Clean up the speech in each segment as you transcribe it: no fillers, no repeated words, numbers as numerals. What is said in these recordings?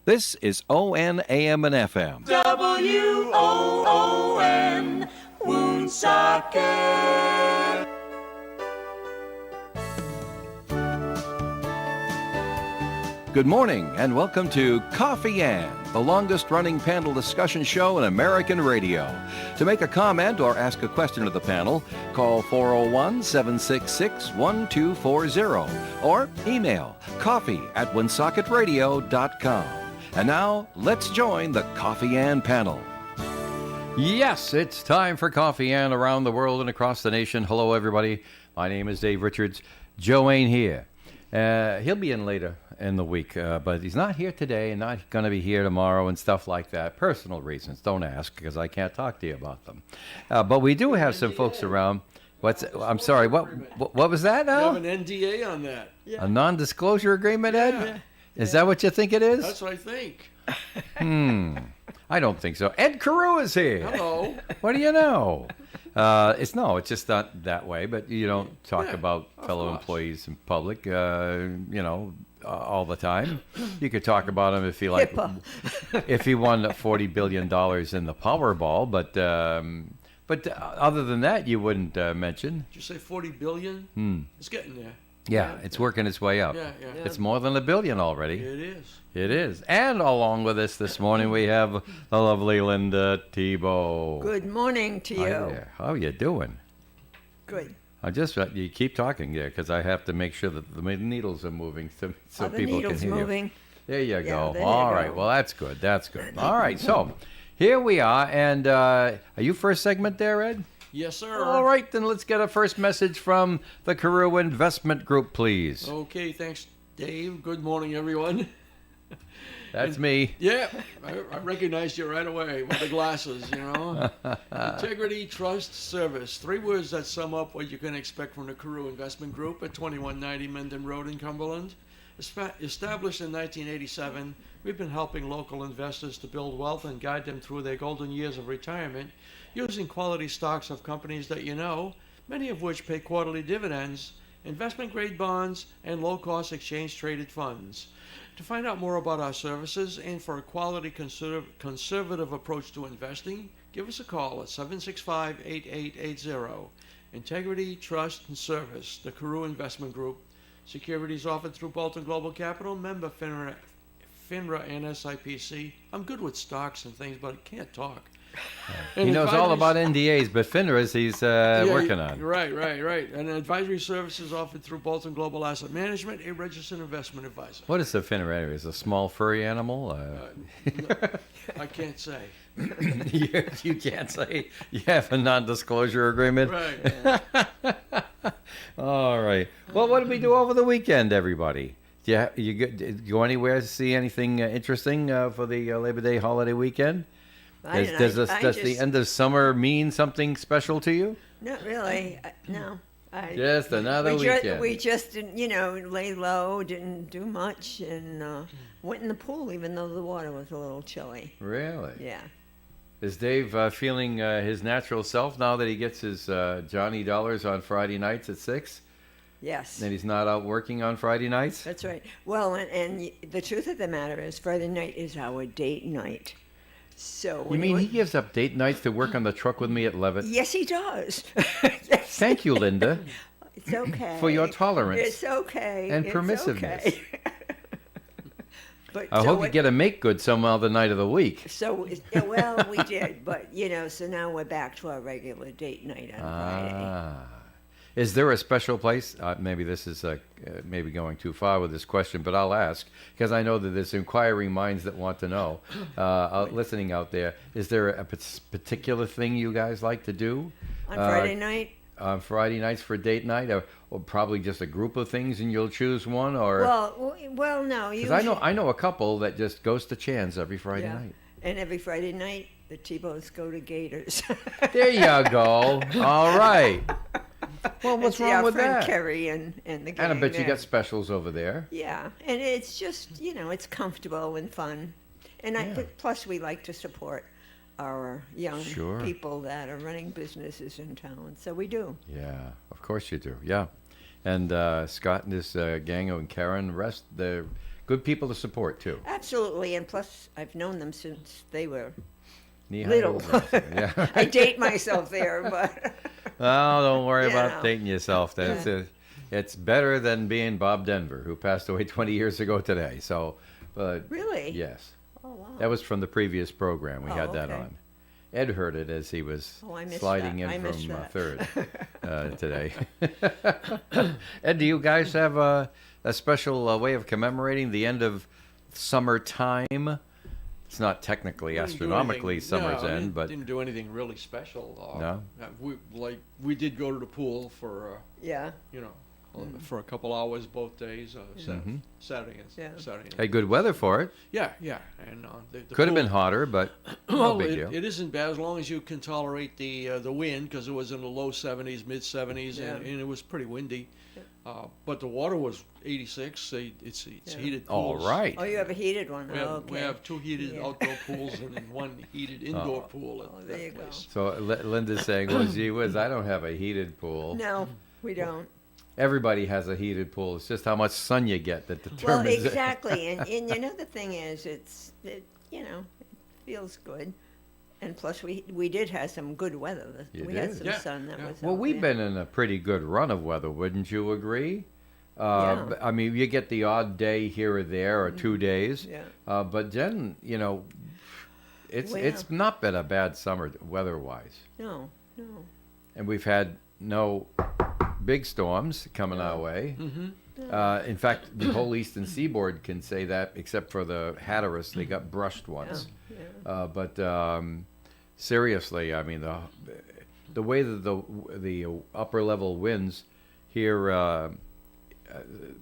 This is ON AM and FM. WOON, Woonsocket. Good morning and welcome to Coffee Ann, the longest-running panel discussion show in American radio. To make a comment or ask a question to the panel, call 401-766-1240 or email coffee@woonsocketradio.com. And now, let's join the Coffee Ann panel. Yes, it's time for Coffee Ann around the world and across the nation. Hello, everybody. My name is Dave Richards. Joe ain't here. He'll be in later in the week, but he's not here today and not going to be here tomorrow and stuff like that. Personal reasons. Don't ask, because I can't talk to you about them. But we do have some folks around. I'm sorry, what was that now? You have an NDA on that. Yeah. A non-disclosure agreement, Ed? Yeah. Is that what you think it is? That's what I think. I don't think so. Ed Carew is here. Hello. What do you know? It's just not that way, but you don't talk about fellow employees in public, all the time. You could talk about him if he if he won $40 billion in the Powerball, but other than that, you wouldn't mention. Did you say 40 billion? It's getting there. Yeah, it's working its way up. Yeah. It's more than $1 billion already. It is. It is. And along with us this morning, we have the lovely Linda Tebow. Good morning to you. Hi there. How are you doing? Good. You keep talking there because I have to make sure that the needles are moving so people can hear moving? you. There you go. There All you right. go. Well, that's good. That's good. All right. So here we are. And are you first segment there, Ed? Yes, sir. All right. Then let's get a first message from the Carew Investment Group, please. Okay, thanks, Dave. Good morning, everyone. That's me. Yeah, I recognized you right away with the glasses, Integrity, trust, service. 3 words that sum up what you can expect from the Carew Investment Group at 2190 Mendon Road in Cumberland. Established in 1987, we've been helping local investors to build wealth and guide them through their golden years of retirement using quality stocks of companies that you know, many of which pay quarterly dividends, investment-grade bonds, and low-cost exchange-traded funds. To find out more about our services and for a quality conservative approach to investing, give us a call at 765-8880. Integrity, trust, and service, the Carew Investment Group. Securities offered through Bolton Global Capital, member FINRA and SIPC. I'm good with stocks and things, but I can't talk. He knows all about NDAs, but FINRA's he's working on. Right. And advisory services offered through Bolton Global Asset Management, a registered investment advisor. What is the FINRA? Is it a small furry animal? No, I can't say. You can't say you have a non-disclosure agreement? Right. All right. Well, what did we do over the weekend, everybody? You go anywhere to see anything interesting for the Labor Day holiday weekend? Does the end of summer mean something special to you? Not really. No. Just another weekend. We just didn't, lay low, didn't do much, and went in the pool even though the water was a little chilly. Really? Yeah. Is Dave feeling his natural self now that he gets his Johnny Dollars on Friday nights at 6? Yes. And he's not out working on Friday nights? That's right. Well, and the truth of the matter is Friday night is our date night. So you mean he gives up date nights to work on the truck with me at Levitt? Yes, he does. Yes. Thank you, Linda. It's okay. For your tolerance. It's okay. And it's permissiveness. Okay. But I hope you get a make good some other night of the week. So, well, we did, but, so now we're back to our regular date night on Friday. Is there a special place? Maybe this is maybe going too far with this question, but I'll ask because I know that there's inquiring minds that want to know. Listening out there, is there a particular thing you guys like to do On Friday night? On Friday nights for date night, or probably just a group of things and you'll choose one, or well, no. Because I know a couple that just goes to Chan's every Friday night. And every Friday night, the T-Bows go to Gators. There you go. All right. Well, what's wrong with that? Kerry and the gang And I bet you there. got specials over there. Yeah, and it's just, it's comfortable and fun. And plus we like to support our young people that are running businesses in town. So we do. Yeah, of course you do. Yeah. And Scott and his gang and Karen, they're Good people to support, too. Absolutely, and plus, I've known them since they were Knee-high little. old guys. Yeah. I date myself there, but Oh, don't worry You about know. dating yourself. It's better than being Bob Denver, who passed away 20 years ago today. So, but really, yes, Oh wow. that was from the previous program. We Oh, had that okay. on. Ed heard it as he was Oh, I missed sliding that. I in missed from that. third today. Ed, do you guys have a special way of commemorating the end of summertime? It's not technically We didn't do astronomically anything- summer's no, end, but didn't do anything really special. No? We did go to the pool for Yeah. for a couple hours both days, Mhm. Saturday and Yeah. Saturday. hey, good weather for it. Yeah, and the Could have pool- been hotter, but no Well, big deal. it isn't bad as long as you can tolerate the wind, because it was in the low 70s, mid 70s, Yeah. and it was pretty windy. But the water was 86. It's Yeah. heated All pools. right. Oh, you have a heated one. We have, Oh, okay. we have 2 heated Yeah. outdoor pools and then 1 heated indoor pool at Oh, that there you go. place. So Linda's saying, well, gee whiz, I don't have a heated pool. No, we don't. Everybody has a heated pool. It's just how much sun you get that Well, determines it. exactly, and you know the thing is, it feels good, and plus we did have some good weather. You We had did? some Yeah, sun that yeah. was. Well, out we've there. been in a pretty good run of weather, wouldn't you agree? Yeah. I mean, you get the odd day here or there, or 2 days. Yeah. But then, it's Well, it's not been a bad summer weather-wise. No. And we've had no big storms coming our way. Mm-hmm. In fact, the whole eastern seaboard can say that, except for the Hatteras. They got brushed once. Yeah. But seriously, I mean, the way that the upper level winds here,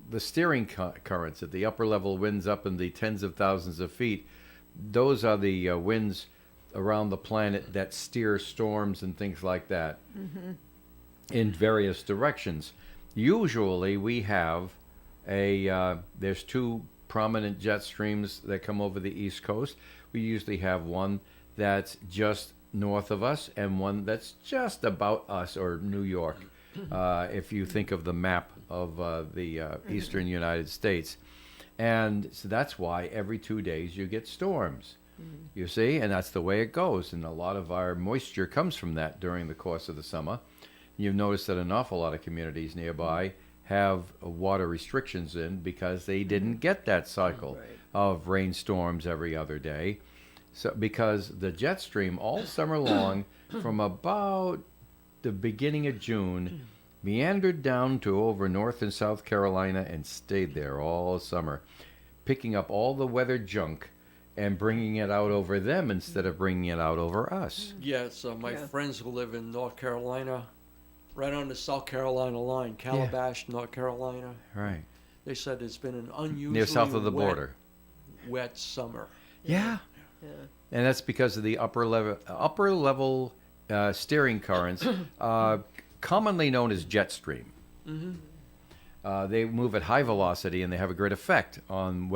the steering currents at the upper level winds up in the tens of thousands of feet, those are the winds around the planet that steer storms and things like that in various directions. Usually we have there's 2 prominent jet streams that come over the East Coast. We usually have one that's just north of us and one that's just about us, or New York, if you think of the map of the eastern United States. And so that's why every 2 days you get storms. You see, and that's the way it goes. And a lot of our moisture comes from that during the course of the summer. You've noticed that an awful lot of communities nearby have water restrictions in because they didn't get that cycle Right. of rainstorms every other day. So because the jet stream all summer long, from about the beginning of June, meandered down to over North and South Carolina and stayed there all summer, picking up all the weather junk and bringing it out over them instead of bringing it out over us. Yeah, so my Yeah. friends who live in North Carolina, right on the South Carolina line, Calabash, North Carolina, Right. they said it's been an unusually Near south of the wet, border. wet summer. Yeah. Yeah. And that's because of the upper level steering currents, commonly known as jet stream. They move at high velocity and they have a great effect on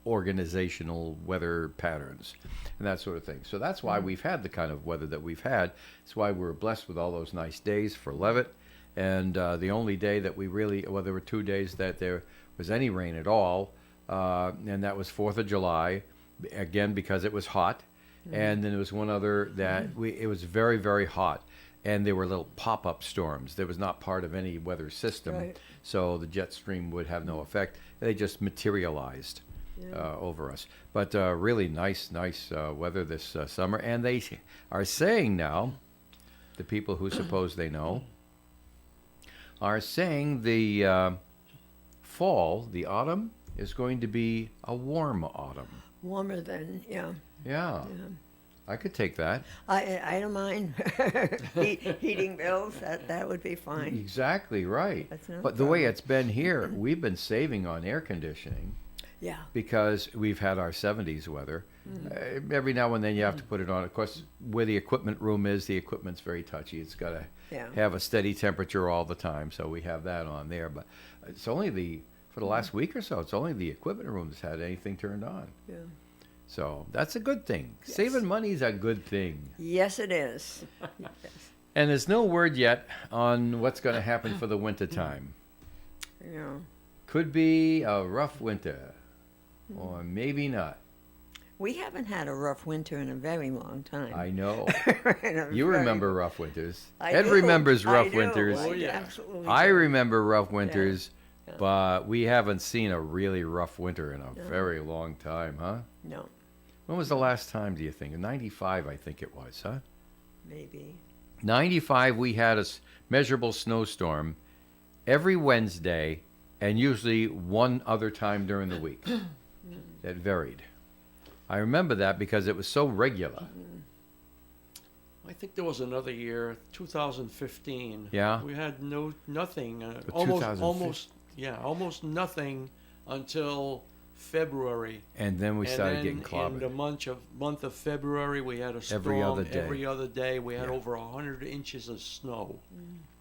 organizational weather patterns and that sort of thing. So that's why we've had the kind of weather that we've had. It's why we're blessed with all those nice days for Levitt. And the only day that there were 2 days that there was any rain at all, and that was 4th of July, again because it was hot. And then there was one other that it was very, very hot. And there were little pop-up storms. There was not part of any weather system. Right. So the jet stream would have no effect. They just materialized over us. But really nice weather this summer. And they are saying now, the people who suppose they know, are saying the fall, the autumn, is going to be a warm autumn. Warmer than Yeah. I could take that. I don't mind heating bills. That would be fine. Exactly right. That's no But the way problem. it's been here, we've been saving on air conditioning Yeah. because we've had our 70s weather. Every now and then you have to put it on. Of course, where the equipment room is, the equipment's very touchy. It's got to Yeah. have a steady temperature all the time, so we have that on there. But it's only for the last week or so, it's only the equipment room that's had anything turned on. Yeah. So that's a good thing. Yes. Saving money is a good thing. Yes, it is. And there's no word yet on what's going to happen for the winter time. Yeah. Could be a rough winter. or maybe not. We haven't had a rough winter in a very long time. I know. In a You very- remember rough winters. I Ed do. remembers I rough do. winters. Oh, yeah. Absolutely. I do. remember rough winters, Yeah. but we haven't seen a really rough winter in a very long time, huh? No, When was the last time, do you think? 95, I think it was, huh? maybe. 95, we had a measurable snowstorm every Wednesday and usually one other time during the week. It varied. I remember that because it was so regular. I think there was another year, 2015. Yeah? We had nothing. But Almost nothing until February. And then we started and getting then in the clobbered. month of February, we had a storm. Every other day. Every other day, we had Yeah. over 100 inches of snow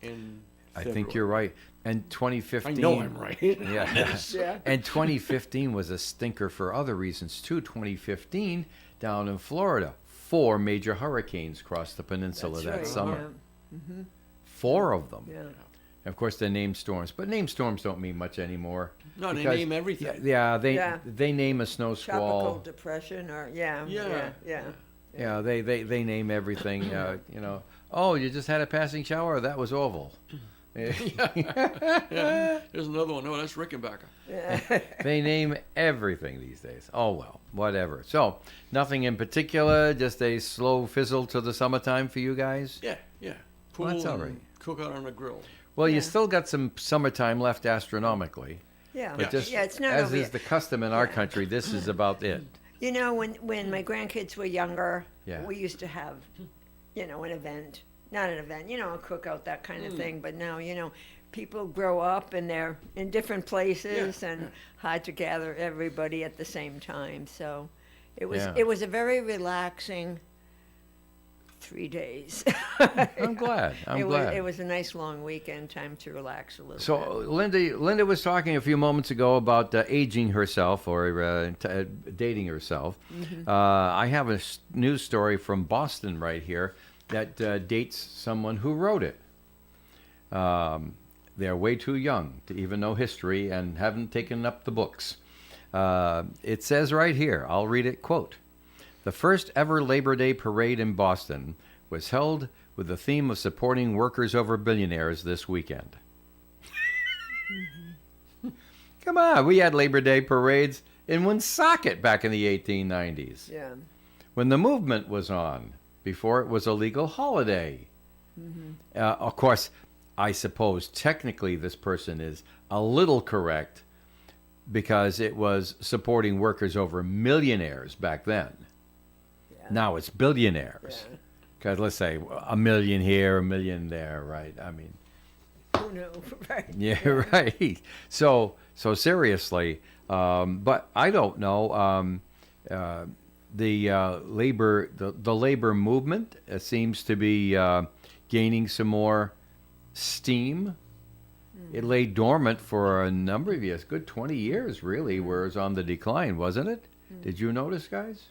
in I February. think you're right. And 2015. I know I'm right. Yeah. Yeah. And 2015 was a stinker for other reasons too. 2015 down in Florida, 4 major hurricanes crossed the peninsula That's that right, summer. yeah. 4 of them. Yeah. Of course, they're named storms, but named storms don't mean much anymore. No, they because- name everything. Yeah, Yeah. they name a snow Tropical squall. depression, or yeah. Yeah. Yeah, they name everything. You know, oh, you just had a passing shower. That was awful. Yeah. There's another one. No, that's Rickenbacker. They name everything these days. Oh, well, whatever. So, nothing in particular, just a slow fizzle to the summertime for you guys? Yeah, yeah. Pool Well, that's all and right. Cook out on the grill. Well, you Yeah. still got some summertime left astronomically. Yeah. But just Yeah, it's not as over is yet. the custom in our country, this is about it. You know, when my grandkids were younger, Yeah. we used to have, an event. Not an event, a cookout, that kind of thing. But now, people grow up and they're in different places and hard to gather everybody at the same time. So it was Yeah. it was a very relaxing 3 days. I'm glad. I'm glad. It was a nice long weekend, time to relax a little bit. So Linda was talking a few moments ago about aging herself or dating herself. I have a news story from Boston right here that dates someone who wrote it. They're way too young to even know history and haven't taken up the books. It says right here, I'll read it, quote, "The first ever Labor Day parade in Boston was held with the theme of supporting workers over billionaires this weekend." Come on, we had Labor Day parades in Woonsocket back in the 1890s Yeah. when the movement was on, before it was a legal holiday. Of course, I suppose technically this person is a little correct because it was supporting workers over millionaires back then. Yeah. Now it's billionaires. Yeah. Because let's say a million here, a million there, right? I mean, Who knew? Right. yeah, right. So seriously, but I don't know. The labor movement seems to be gaining some more steam. It lay dormant for a number of years, good 20 years really, where it was on the decline, wasn't it? Did you notice, guys,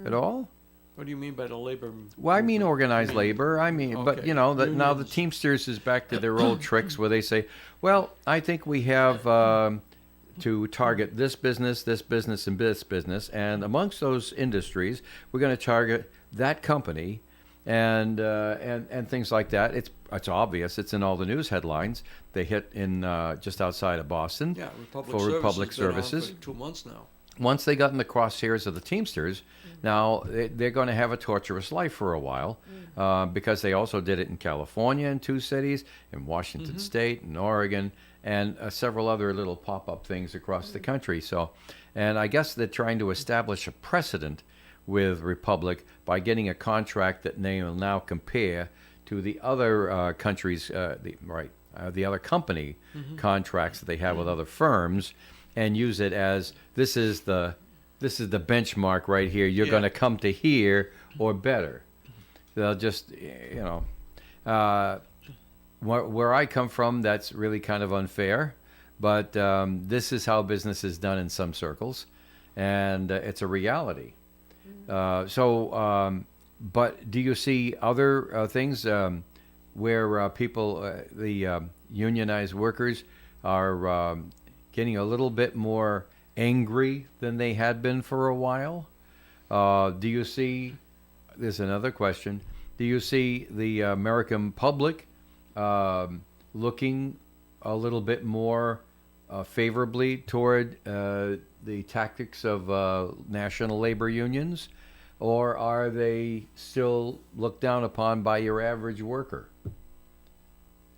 at all? What do you mean by the labor? Well, I mean organized You mean- labor. I mean, but Okay. you know, that now the Unions. Teamsters is back to their old tricks where they say, "Well, I think we have to target this business, and this business, and amongst those industries, we're going to target that company." And things like that. It's obvious. It's in all the news headlines. They hit in just outside of Boston Yeah, for Republic Services. For 2 months now. Once they got in the crosshairs of the Teamsters, now they're going to have a torturous life for a while because they also did it in California in 2 cities, in Washington State, in Oregon, and several other little pop-up things across the country. So, and I guess they're trying to establish a precedent with Republic by getting a contract that they will now compare to the other countries, the other company contracts that they have with other firms, and use it as this is the benchmark right here. You're Yeah. going to come to here or better. They'll just where I come from, that's really kind of unfair, but this is how business is done in some circles, and it's a reality. But do you see other things where people, the unionized workers, are getting a little bit more angry than they had been for a while? Do you see, there's another question, do you see the American public looking a little bit more favorably toward the tactics of national labor unions? Or are they still looked down upon by your average worker?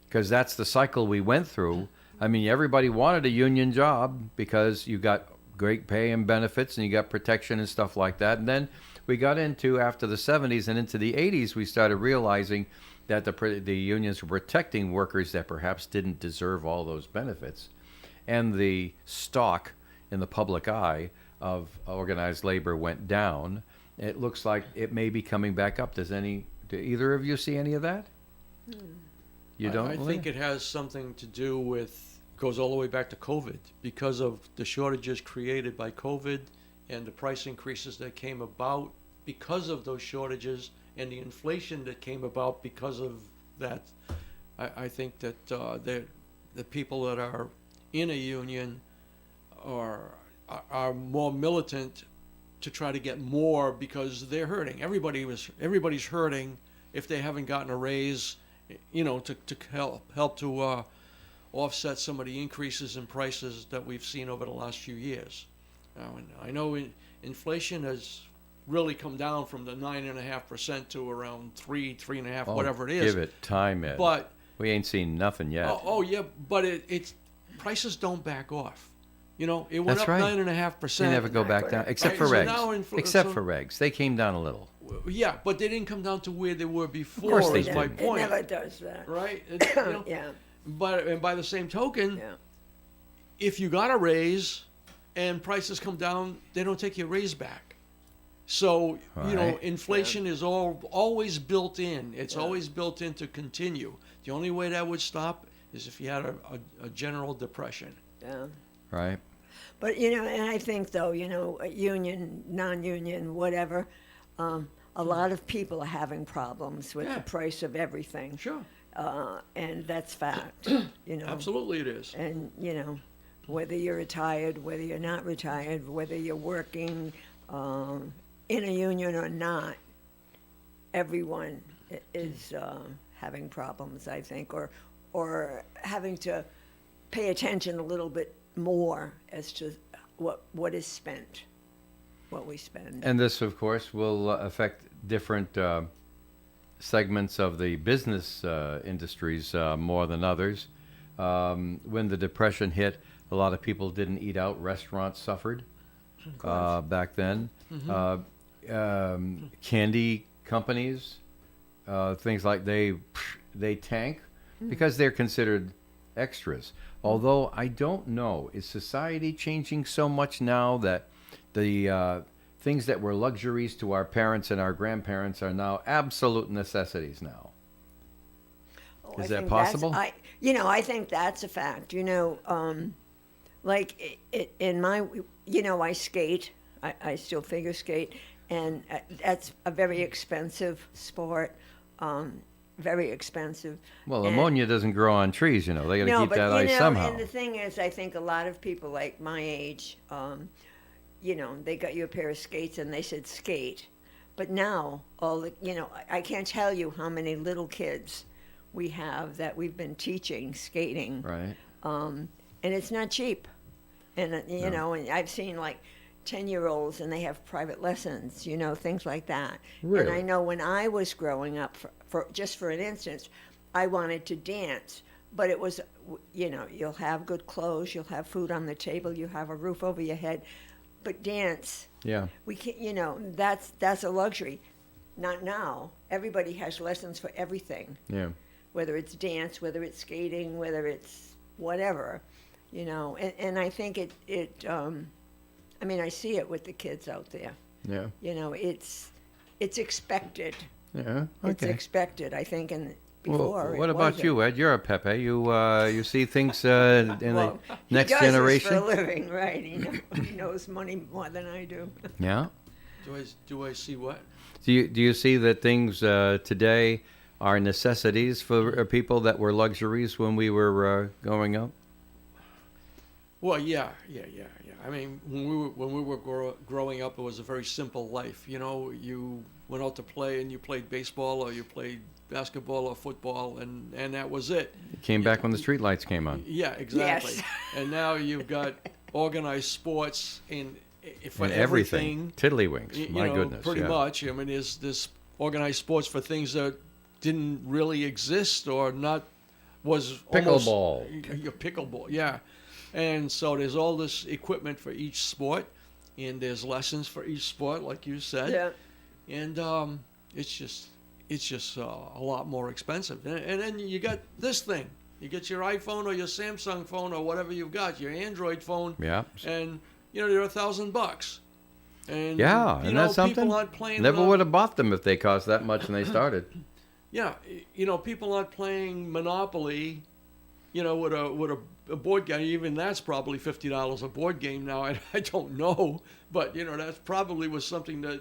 Because that's the cycle we went through. I mean, everybody wanted a union job because you got great pay and benefits and you got protection and stuff like that. And then we got into, after the 70s and into the 80s, we started realizing that the unions were protecting workers that perhaps didn't deserve all those benefits. And the stock in the public eye of organized labor went down. It looks like it may be coming back up. Do either of you see any of that? You don't? I think it has something to do with, goes all the way back to COVID, because of the shortages created by COVID and the price increases that came about because of those shortages and the inflation that came about because of that. I think that the people that are in a union are more militant to try to get more because they're hurting. Everybody's hurting if they haven't gotten a raise, to help to offset some of the increases in prices that we've seen over the last few years. Now, and I know inflation has really come down from the 9.5% to around 3.5, whatever it is. Give it time, Ed. But we ain't seen nothing yet. Oh yeah, but it's prices don't back off. It went That's up right. 9.5%. They never go back down, except Right, for so regs. now Except for regs, they came down a little. Yeah, but they didn't come down to where they were before. course they is my didn't. It point. never does that. Right? Yeah. And by the same token, Yeah. if you got a raise and prices come down, they don't take your raise back. So Right. inflation is always built in. It's always built in to continue. The only way that would stop is if you had a general depression. Yeah. Right. But, and I think, though, union, non-union, whatever, a lot of people are having problems with Yeah. the price of everything. Sure. And that's fact, Absolutely it is. And, whether you're retired, whether you're not retired, whether you're working in a union or not, everyone is having problems, I think, or having to pay attention a little bit more as to what is spent, what we spend. And this, of course, will affect different segments of the business industries more than others. When the Depression hit, a lot of people didn't eat out. Restaurants suffered back then. Candy companies, things like they tank because they're considered extras. Although I don't know, is society changing so much now that the things that were luxuries to our parents and our grandparents are now absolute necessities now? Oh, Is I that think possible? I think that's a fact. Like in my, I skate. I still figure skate, and that's a very expensive sport. Very expensive. Well, And- ammonia doesn't grow on trees, They got to No, keep but that ice somehow. and the thing is, I think a lot of people like my age, they got you a pair of skates and they said skate, but now I can't tell you how many little kids we have that we've been teaching skating, Right. and it's not cheap, and and I've seen like 10-year-olds and they have private lessons, things like that. Really? And I know when I was growing up, for an instance, I wanted to dance, but it was, you'll have good clothes, you'll have food on the table, you have a roof over your head, but dance, Yeah. we can't, that's a luxury. Not now. Everybody has lessons for everything, Yeah. whether it's dance, whether it's skating, whether it's whatever, and I think I see it with the kids out there. Yeah. It's expected. Yeah. It's Okay. expected, I think, and Well, before. what it about wasn't. you, Ed? You're a Pepe. You see things in Well, the next he does generation. this for a living, right? He knows money more than I do. Yeah. Do I see what? Do you see that things today are necessities for people that were luxuries when we were growing up? Well, yeah. I mean, when we were growing up, it was a very simple life. You know, you went out to play and you played baseball or you played basketball or football, and that was it. It came back when the street lights came on. Yeah, exactly. Yes. And now you've got organized sports for And everything. Tiddlywinks. You My know, goodness. pretty yeah. much. I mean, there's this organized sports for things that didn't really exist or not was Pickleball. Almost, your pickleball, yeah. And so there's all this equipment for each sport, and there's lessons for each sport, like you said. Yeah. And it's just a lot more expensive. And then you got this thing. You get your iPhone or your Samsung phone or whatever you've got, your Android phone. Yeah. And you know they're $1,000. And Yeah, you and know, that's something. people aren't playing Never Mono- would have bought them if they cost that much when they started. Yeah, you know, people aren't playing Monopoly, you know, with a board game. Even that's probably $50 a board game now. I don't know, but you know, that probably was something that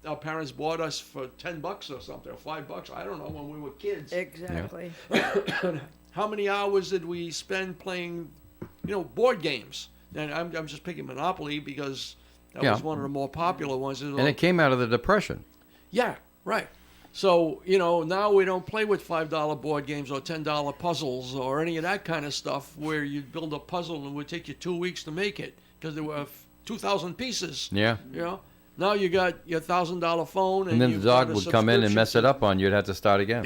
our parents bought us for $10 or something, or $5. I don't know, when we were kids. Exactly. How many hours did we spend playing, you know, board games? And I'm just picking Monopoly because that Yeah. was one of the more popular ones. And it came out of the Depression. Yeah, right. So, you know, now we don't play with $5 board games or $10 puzzles or any of that kind of stuff where you build a puzzle and it would take you 2 weeks to make it because there were 2,000 pieces. Yeah. You know, now you got your $1,000 phone, And then the you've dog got a would come in and mess it subscription up on you. You'd have to start again.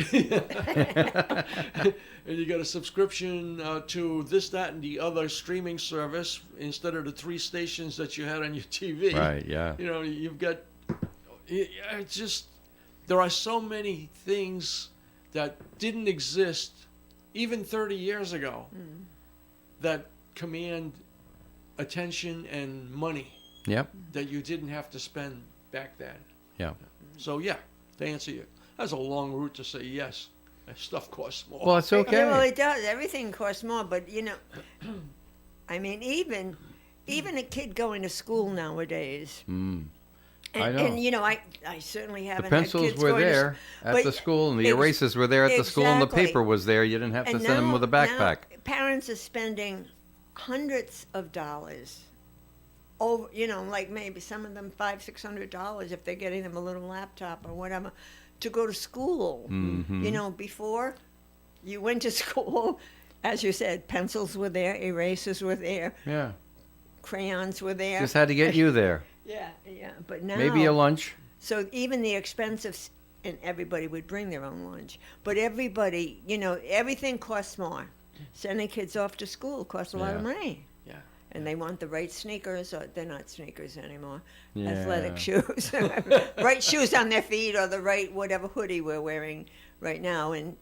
and you got a subscription to this, that, and the other streaming service instead of the 3 stations that you had on your TV. Right, yeah. You know, you've got. It's just there are so many things that didn't exist even 30 years ago that command attention and money Yep. that you didn't have to spend back then. Yeah. So yeah, to answer you, that's a long route to say yes. That stuff costs more. Well, it's Yeah, well, okay. it does. Everything costs more, but you know, I mean, even a kid going to school nowadays. I know. And you know, I certainly The haven't pencils had kids were going to there at but the school, and the ex- erasers were there at the school, and the exactly. paper was there. You didn't have to And send them now- with a backpack. now parents are spending hundreds of dollars over, you know, like maybe some of them $500-600 if they're getting them a little laptop or whatever to go to school. Mm-hmm. You know, before you went to school, as you said, pencils were there, erasers were there, Yeah. crayons were there. Just had to get you there. Yeah, but now Maybe a lunch. so even the expensive, and everybody would bring their own lunch, but everybody, you know, everything costs more. Sending kids off to school costs a lot of Yeah. money. Yeah. And they want the right sneakers, or they're not sneakers anymore, Yeah. athletic shoes, right shoes on their feet, or the right whatever hoodie we're wearing right now. And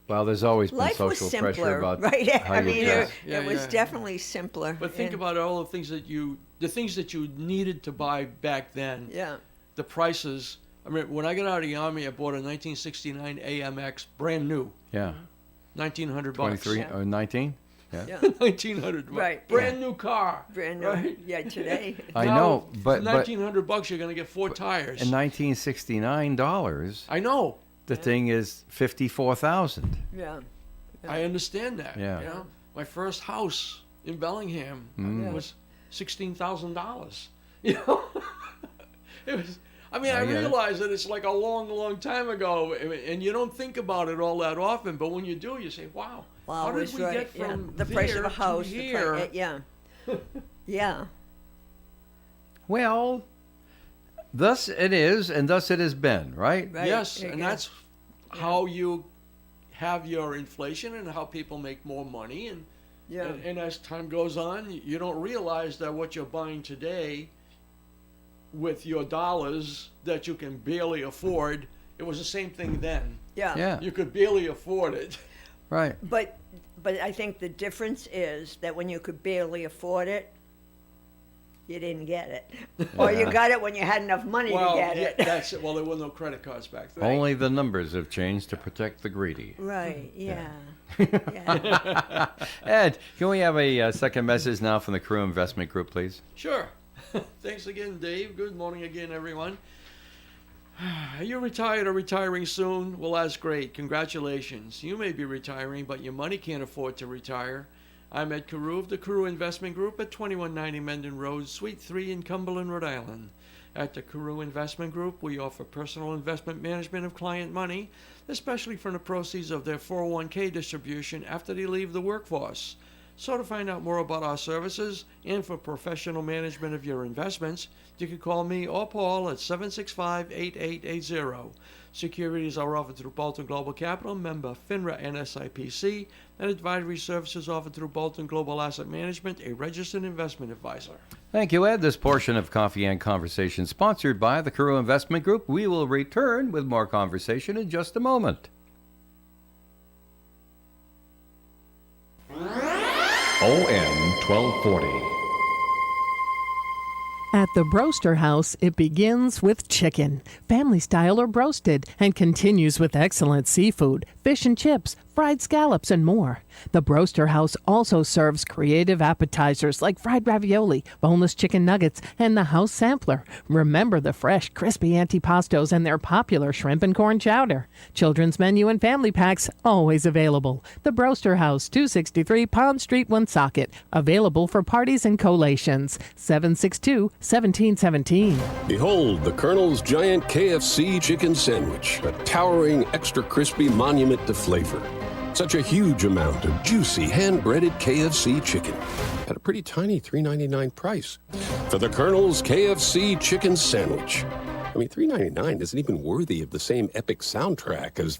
Well, there's always been life was social pressure simpler, about right? how I you mean, dress. Yeah, it was yeah. definitely simpler. But think And- about all the things that you needed to buy back then. yeah. The prices. I mean, when I got out of the army, I bought a 1969 AMX, brand new, Yeah. 1,900 bucks. 23 Yeah. or 19? Yeah. Yeah, 1,900 bucks. Right, Brand new car. brand new. Right? Yeah, today. I Now, know, for but 1,900 bucks, you're gonna get 4 tires. in $1969, I know. the thing is 54,000. Yeah. I understand that. Yeah. You know, my first house in Bellingham Mm. was $16,000. You know, it was. I mean, I get it. realize that it's like a long, long time ago, and you don't think about it all that often. But when you do, you say, "Wow, Wow, how it did was we right. get Yeah. from The price of there a house. to the here?" yeah. Yeah. Well, thus it is, and thus it has been, right? Right. Yes, Yeah, and yeah. that's how you have your inflation and how people make more money. And, Yeah. and as time goes on, you don't realize that what you're buying today with your dollars that you can barely afford, it was the same thing then. Yeah. Yeah, You could barely afford it. right. But I think the difference is that when you could barely afford it, you didn't get it, or you Yeah. got it when you had enough money Well, to get yeah, it. that's it. Well, there were no credit cards back then. Only the numbers have changed to protect the greedy. Right. Yeah. Yeah. Ed, can we have a second message now from the Crew Investment Group, please? Sure. Thanks again, Dave. Good morning again, everyone. Are you retired or retiring soon? Well, that's great. Congratulations. You may be retiring, but your money can't afford to retire. I'm Ed Carew of the Carew Investment Group at 2190 Mendon Road, Suite 3 in Cumberland, Rhode Island. At the Carew Investment Group, we offer personal investment management of client money, especially from the proceeds of their 401k distribution after they leave the workforce. So to find out more about our services and for professional management of your investments, you can call me or Paul at 765-8880. Securities are offered through Bolton Global Capital, member FINRA and SIPC, and advisory services offered through Bolton Global Asset Management, a registered investment advisor. Thank you, Ed. This portion of Coffee and Conversation sponsored by the Carew Investment Group. We will return with more conversation in just a moment. ON 1240. At the Broaster House, it begins with chicken, family style or broasted, and continues with excellent seafood, fish and chips, fried scallops, and more. The Broaster House also serves creative appetizers like fried ravioli, boneless chicken nuggets, and the house sampler. Remember the fresh, crispy antipastos and their popular shrimp and corn chowder. Children's menu and family packs always available. The Broaster House, 263 Pond Street, Woonsocket. Available for parties and collations. 762-1717. Behold the Colonel's Giant KFC Chicken Sandwich, a towering, extra crispy monument to flavor. Such a huge amount of juicy, hand-breaded KFC chicken at a pretty tiny $3.99 price. For the Colonel's KFC Chicken Sandwich. I mean, $3.99 isn't even worthy of the same epic soundtrack as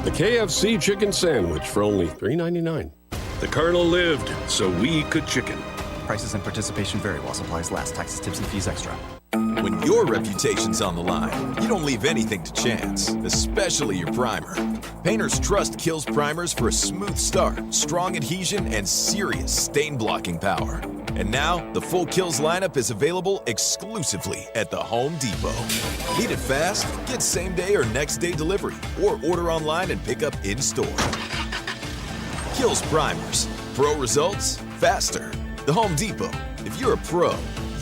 the KFC Chicken Sandwich for only $3.99. The Colonel lived so we could chicken. Prices and participation vary while supplies last. Taxes, tips, and fees extra. When your reputation's on the line, you don't leave anything to chance, especially your primer. Painter's Trust kills primers for a smooth start, strong adhesion, and serious stain-blocking power. And now, the full Kills lineup is available exclusively at the Home Depot. Need it fast? Get same-day or next-day delivery, or order online and pick up in-store. Kills primers. Pro results, faster. The Home Depot. If you're a pro,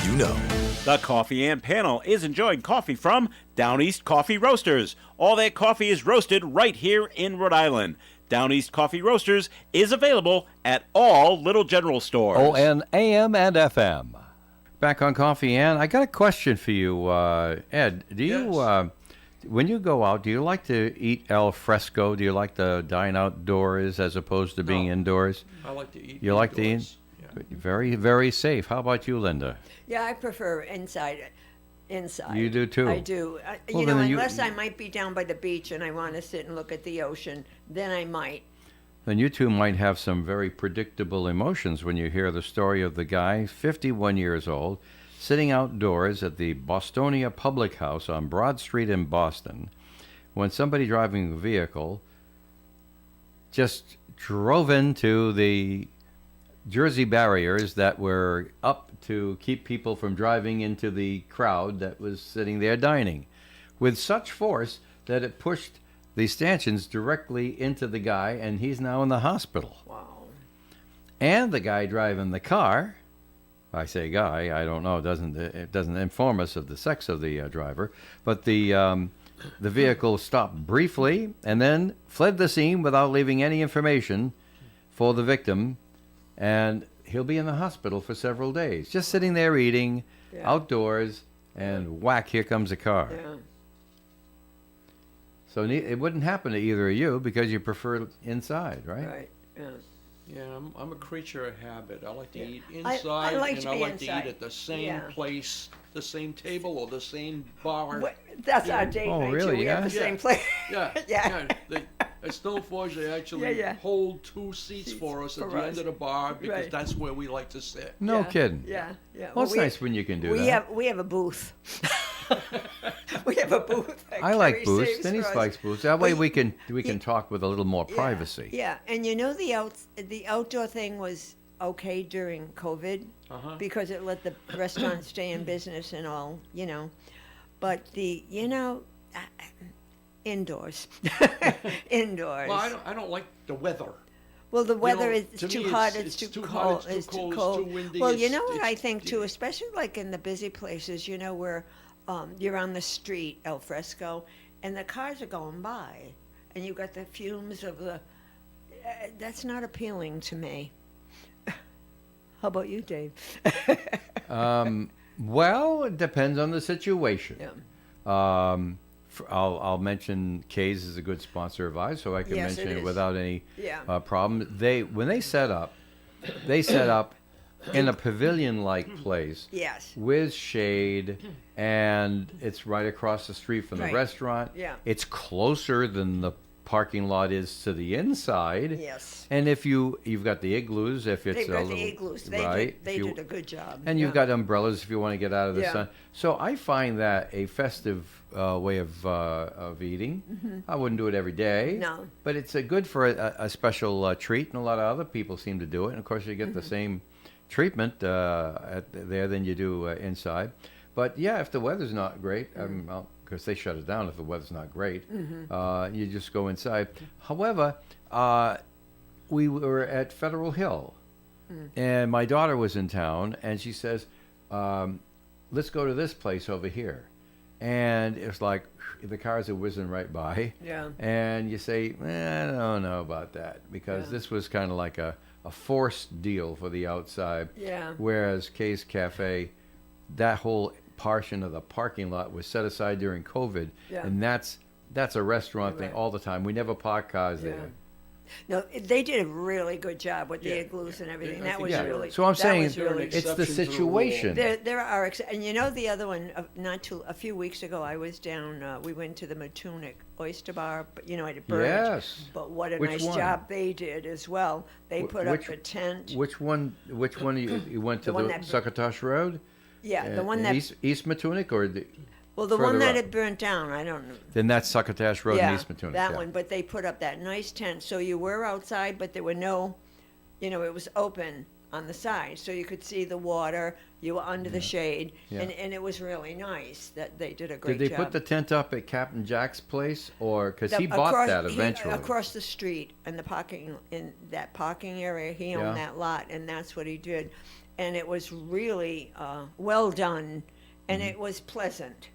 you know. The Coffee and Panel is enjoying coffee from Down East Coffee Roasters. All their coffee is roasted right here in Rhode Island. Down East Coffee Roasters is available at all Little General stores. ON AM and FM. Back on Coffee and I got a question for you, Ed. Do you, when you go out, do you like to eat al fresco? Do you like to dine outdoors as opposed to being indoors? I like to eat You like to indoors. eat? Very, very safe. How about you, Linda? Yeah, I prefer inside. You do too? I do. Well, You know, then you- unless I might be down by the beach and I want to sit and look at the ocean, then I might. Then you two might have some very predictable emotions when you hear the story of the guy, 51 years old, sitting outdoors at the Bostonia Public House on Broad Street in Boston when somebody driving a vehicle just drove into the Jersey barriers that were up to keep people from driving into the crowd that was sitting there dining with such force that it pushed the stanchions directly into the guy, and he's now in the hospital. Wow. And the guy driving the car, I say guy, I don't know, it doesn't inform us of the sex of the driver, but the vehicle stopped briefly and then fled the scene without leaving any information for the victim. And he'll be in the hospital for several days, just sitting there eating outdoors, and whack, here comes a car. Yeah. So it wouldn't happen to either of you because you prefer inside, right? Right. Yeah. Yeah, I'm a creature of habit. I like to eat I inside, like and to I be like to inside. eat at the same Yeah. place, the same table, or the same bar. That's our date Oh, night really? too. We have the Yeah. same place. Yeah, Yeah. At Stoneforge, they actually Yeah. hold two seats for us at for the us. end of the bar because Right. that's where we like to sit. No Yeah. kidding. Yeah. Yeah. Well, it's nice when you can do that. We have a booth. We have a booth. that I like Carrie booths. saves Denise for us. likes booths. That way But we can talk with a little more privacy. Yeah, and you know the outdoor thing was okay during COVID because it let the restaurants stay in business and all, you know. But indoors, indoors. Well, I don't like the weather. Well, the weather know, is to too me, hot. it's It's too too cold. hot, it's too cold, it's cold. too windy, Well, you it's- know what I it's- think too, especially like in the busy places, you know, where you're on the street, al fresco, and the cars are going by, and you got the fumes of the. That's not appealing to me. How about you, Dave? Well, it depends on the situation. Yeah. I'll mention Kay's is a good sponsor of ours, so I can Yes, mention it it is. without any Yeah. problem. When they set up in a pavilion-like place Yes. with shade, and it's right across the street from the Right. restaurant. Yeah. It's closer than the parking lot is to the inside. Yes. And if you've got the igloos, if it's They've a got little the igloos. They right, did if you- a good job. and you've Yeah. got umbrellas if you want to get out of the Yeah. sun. So I find that a festive way of eating. I wouldn't do it every day. No. But it's a good for a special treat, and a lot of other people seem to do it. And of course, you get the same treatment there than you do inside. But yeah, if the weather's not great, because they shut it down if the weather's not great, you just go inside. However, we were at Federal Hill, and my daughter was in town, and she says, let's go to this place over here. And it's like the cars are whizzing right by. Yeah. And you say, I don't know about that, because Yeah. this was kind of like a forced deal for the outside. Yeah. Whereas Kay's Cafe, that whole portion of the parking lot was set aside during COVID. Yeah. And that's a restaurant You're thing right. all the time. We never park cars Yeah. there. No, they did a really good job with the Yeah, igloos and everything. I That think was Yeah. really. So I'm that saying was really, it's the exception to the rule. situation. There are, and you know the other one. A few weeks ago, I was down. We went to the Matunic Oyster Bar, but at Burge. Yes. But what a Which nice one? job they did as well. They put up a tent. Which one you went to The one the that- Succotash Road? Yeah, the one in that. East Matunic, or the The one further that up? had burnt down. I don't know. Then that's Succotash Road in East Matunic. that yeah. one. But they put up that nice tent, so you were outside, but there were no, it was open on the side, so you could see the water. You were under the shade, Yeah. and it was really nice. That they did a great Did they job. put the tent up at Captain Jack's place, or because he The- bought across- that he- eventually? across the street in that parking area. He owned Yeah. that lot, and that's what he did. And it was really well done, and Mm-hmm. it was pleasant.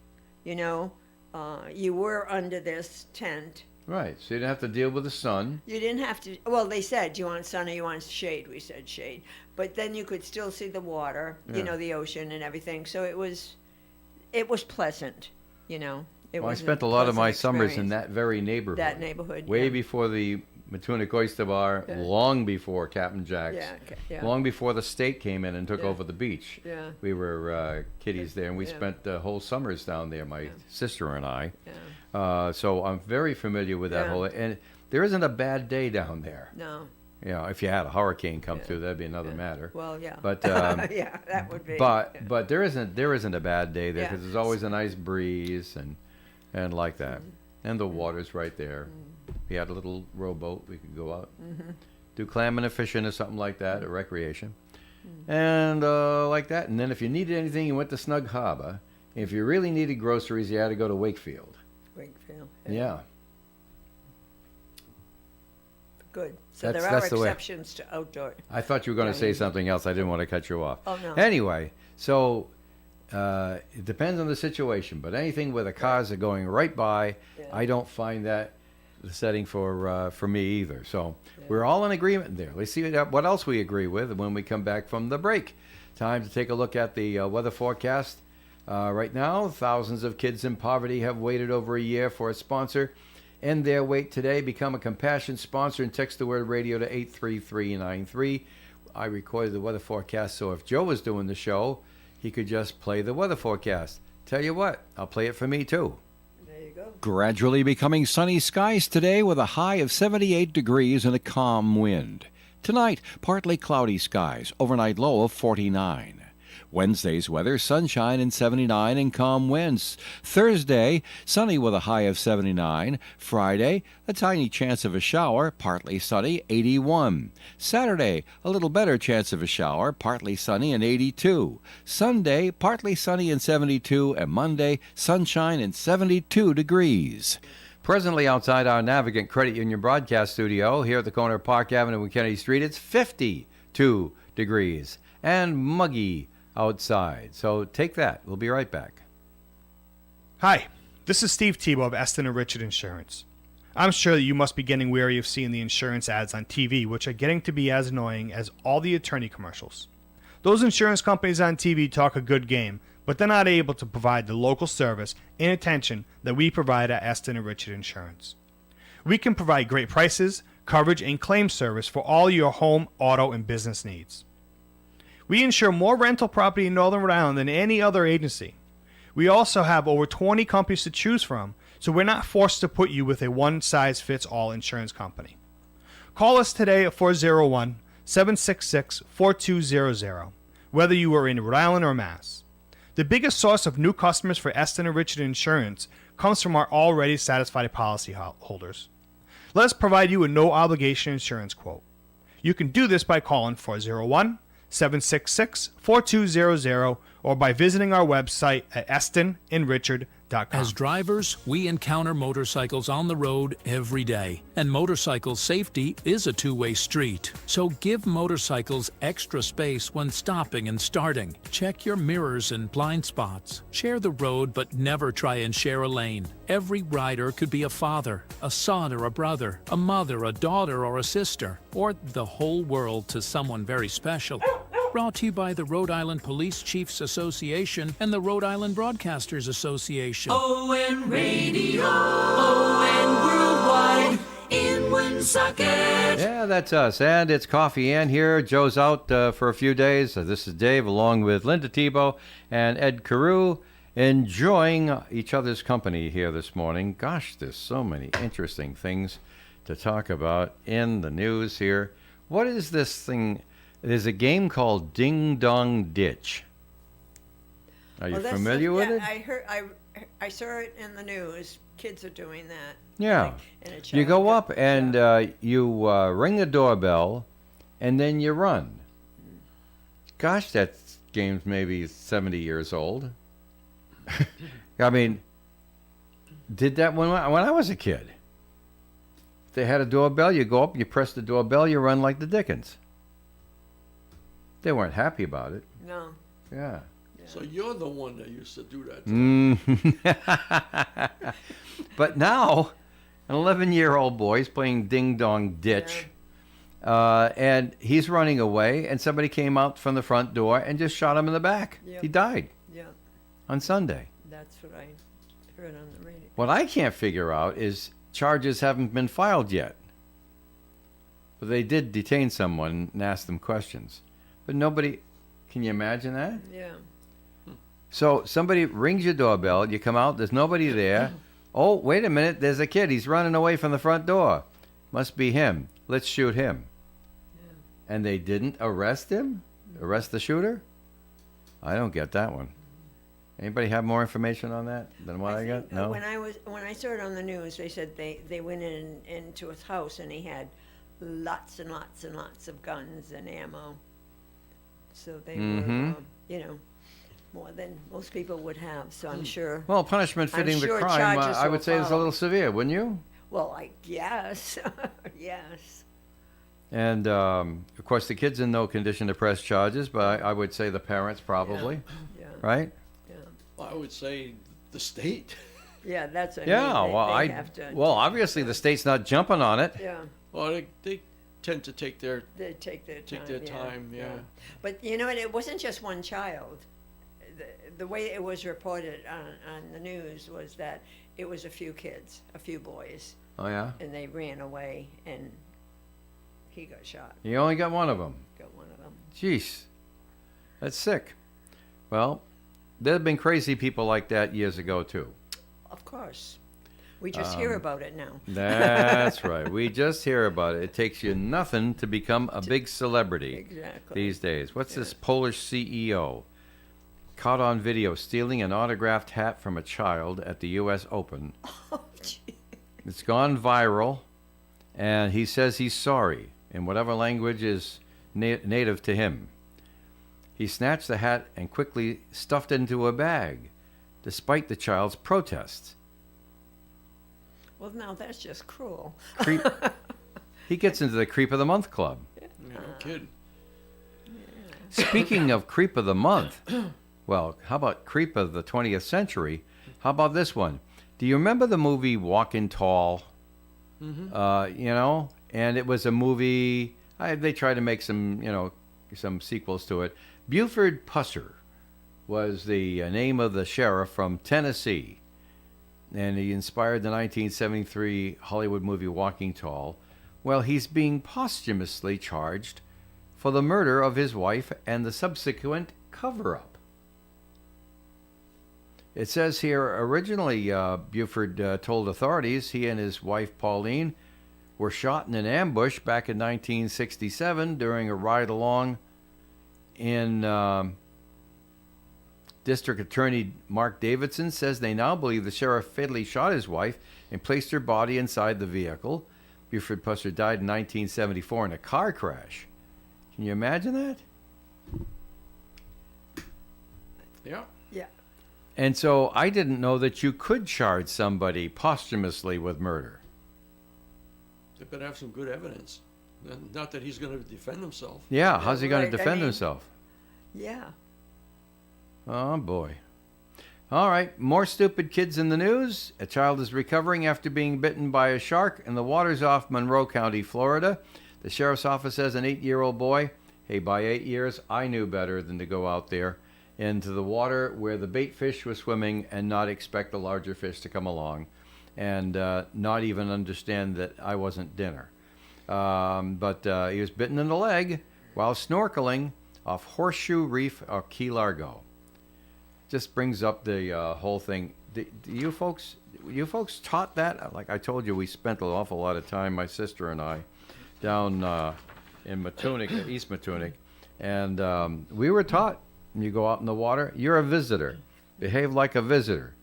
You were under this tent. Right, so you didn't have to deal with the sun. You didn't have to. Well, they said, "Do you want sun or you want shade?" We said shade, but then you could still see the water, Yeah. the ocean and everything. So it was pleasant. It Well, I was spent a lot of my pleasant summers in experience. that very neighborhood. That neighborhood, Way yeah. before the Matunic Oyster Bar, Yeah. long before Captain Jack's, Yeah, yeah. long before the state came in and took Yeah. over the beach. Yeah. We were kiddies there, and we Yeah. spent whole summers down there, my sister and I. Yeah. So I'm very familiar with that Yeah. whole, and there isn't a bad day down there. No. If you had a hurricane come through, that'd be another matter. Well, yeah. But yeah, that would be. but there isn't a bad day there, Yeah. because there's always a nice breeze and like that, Mm-hmm. and the water's right there. We had a little rowboat, we could go out, Mm-hmm. do clamming and fishing or something like that, or recreation, and like that. And then if you needed anything, you went to Snug Harbor. If you really needed groceries, you had to go to Wakefield. Wakefield. Yeah. Good. So That's- there are that's the way. exceptions to outdoor. I thought you were going to say something else. I didn't want to cut you off. Oh, no. Anyway, so it depends on the situation, but anything where the cars are going right by, Yeah. I don't find that the setting for me either. So we're all in agreement there. Let's see what else we agree with when we come back from the break. Time to take a look at the weather forecast. Right now, thousands of kids in poverty have waited over a year for a sponsor. End their wait today. Become a compassion sponsor and text the word radio to 83393. I recorded the weather forecast, so if Joe was doing the show, he could just play the weather forecast. Tell you what, I'll play it for me too. There you go. Gradually becoming sunny skies today with a high of 78 degrees and a calm wind. Tonight, partly cloudy skies, overnight low of 49. Wednesday's weather, sunshine and 79 and calm winds. Thursday, sunny with a high of 79. Friday, a tiny chance of a shower, partly sunny, 81. Saturday, a little better chance of a shower, partly sunny and 82. Sunday, partly sunny and 72. And Monday, sunshine and 72 degrees. Presently outside our Navigant Credit Union broadcast studio here at the corner of Park Avenue and Kennedy Street, it's 52 degrees and muggy outside. So take that. We'll be right back. Hi, this is Steve Tebow of Eston and Richard Insurance. I'm sure that you must be getting weary of seeing the insurance ads on TV, which are getting to be as annoying as all the attorney commercials. Those insurance companies on TV talk a good game, but they're not able to provide the local service and attention that we provide at Eston and Richard Insurance. We can provide great prices, coverage, and claim service for all your home, auto, and business needs. We insure more rental property in Northern Rhode Island than any other agency. We also have over 20 companies to choose from, so we're not forced to put you with a one-size-fits-all insurance company. Call us today at 401-766-4200, whether you are in Rhode Island or Mass. The biggest source of new customers for Eston and Richard Insurance comes from our already satisfied policyholders. Let us provide you a no-obligation insurance quote. You can do this by calling 401-766-4200 or by visiting our website at estonandrichard.com. As drivers, we encounter motorcycles on the road every day, and motorcycle safety is a two-way street. So give motorcycles extra space when stopping and starting. Check your mirrors and blind spots. Share the road, but never try and share a lane. Every rider could be a father, a son or a brother, a mother, a daughter or a sister, or the whole world to someone very special. Brought to you by the Rhode Island Police Chiefs Association and the Rhode Island Broadcasters Association. ON Radio, ON Worldwide, in Woonsocket. Yeah, that's us. And it's Coffee Ann here. Joe's out for a few days. This is Dave, along with Linda Tebow and Ed Carew, enjoying each other's company here this morning. Gosh, there's so many interesting things to talk about in the news here. What is this thing? There's a game called Ding Dong Ditch. Are you familiar with it? I saw it in the news. Kids are doing that. Yeah. You go up and you ring the doorbell, and then you run. Gosh, that game's maybe 70 years old. I mean, did that when I was a kid. They had a doorbell. You go up, you press the doorbell, you run like the Dickens. They weren't happy about it. No. Yeah. So you're the one that used to do that. But now, an 11-year-old boy is playing Ding Dong Ditch, and he's running away, and somebody came out from the front door and just shot him in the back. Yep. He died. Yeah. On Sunday. That's what I heard on the radio. What I can't figure out is charges haven't been filed yet. But they did detain someone and ask them questions. But nobody, can you imagine that? Yeah. So somebody rings your doorbell, you come out, there's nobody there. Oh, wait a minute, there's a kid. He's running away from the front door. Must be him. Let's shoot him. Yeah. And they didn't arrest him? Arrest the shooter? I don't get that one. Anybody have more information on that than what I got? No? When I saw it on the news, they said they went into his house and he had lots and lots and lots of guns and ammo. So they were, more than most people would have. So I'm sure. Well, punishment fitting the crime, I would say, is a little severe, wouldn't you? Well, I guess. Yes. And, of course, the kid's in no condition to press charges, but I would say the parents probably. Yeah. Right? Yeah. Well, I would say the state. Yeah, that's what yeah, I mean. well, they have to. Well, obviously the state's not jumping on it. Yeah. Well, they tend to take their time. Yeah. But you know, it wasn't just one child. The way it was reported on the news was that it was a few kids, a few boys. Oh yeah. And they ran away, and he got shot. You only got one of them. Got one of them. Jeez, that's sick. Well, there have been crazy people like that years ago too. Of course. We just hear about it now. That's right. We just hear about it. It takes you nothing to become a big celebrity these days. What's this Polish CEO caught on video stealing an autographed hat from a child at the U.S. Open? Oh, gee. It's gone viral, and he says he's sorry in whatever language is native to him. He snatched the hat and quickly stuffed it into a bag, despite the child's protests. Well, now that's just cruel. He gets into the Creep of the Month Club. No kidding. Speaking of Creep of the Month, well, how about Creep of the 20th Century? How about this one? Do you remember the movie Walkin' Tall? Mm-hmm. And it was a movie, they tried to make some, some sequels to it, Buford Pusser was the name of the sheriff from Tennessee, and he inspired the 1973 Hollywood movie Walking Tall. Well, he's being posthumously charged for the murder of his wife and the subsequent cover-up. It says here, originally Buford told authorities he and his wife Pauline were shot in an ambush back in 1967 during a ride along in District Attorney Mark Davidson says they now believe the sheriff fatally shot his wife and placed her body inside the vehicle. Buford Pusser died in 1974 in a car crash. Can you imagine that? Yeah. Yeah. And so I didn't know that you could charge somebody posthumously with murder. They better have some good evidence. Not that he's going to defend himself. Yeah, how's he going right, to I defend mean- himself? Yeah. Oh, boy. All right, more stupid kids in the news. A child is recovering after being bitten by a shark in the waters off Monroe County, Florida. The sheriff's office says an 8-year-old boy, hey, by 8 years, I knew better than to go out there into the water where the bait fish was swimming and not expect the larger fish to come along and not even understand that I wasn't dinner. But he was bitten in the leg while snorkeling off Horseshoe Reef, Key Largo. Just brings up the whole thing. Do you folks taught that? Like I told you, we spent an awful lot of time, my sister and I, down in Matunic, East Matunic, and we were taught when you go out in the water, you're a visitor. Behave like a visitor.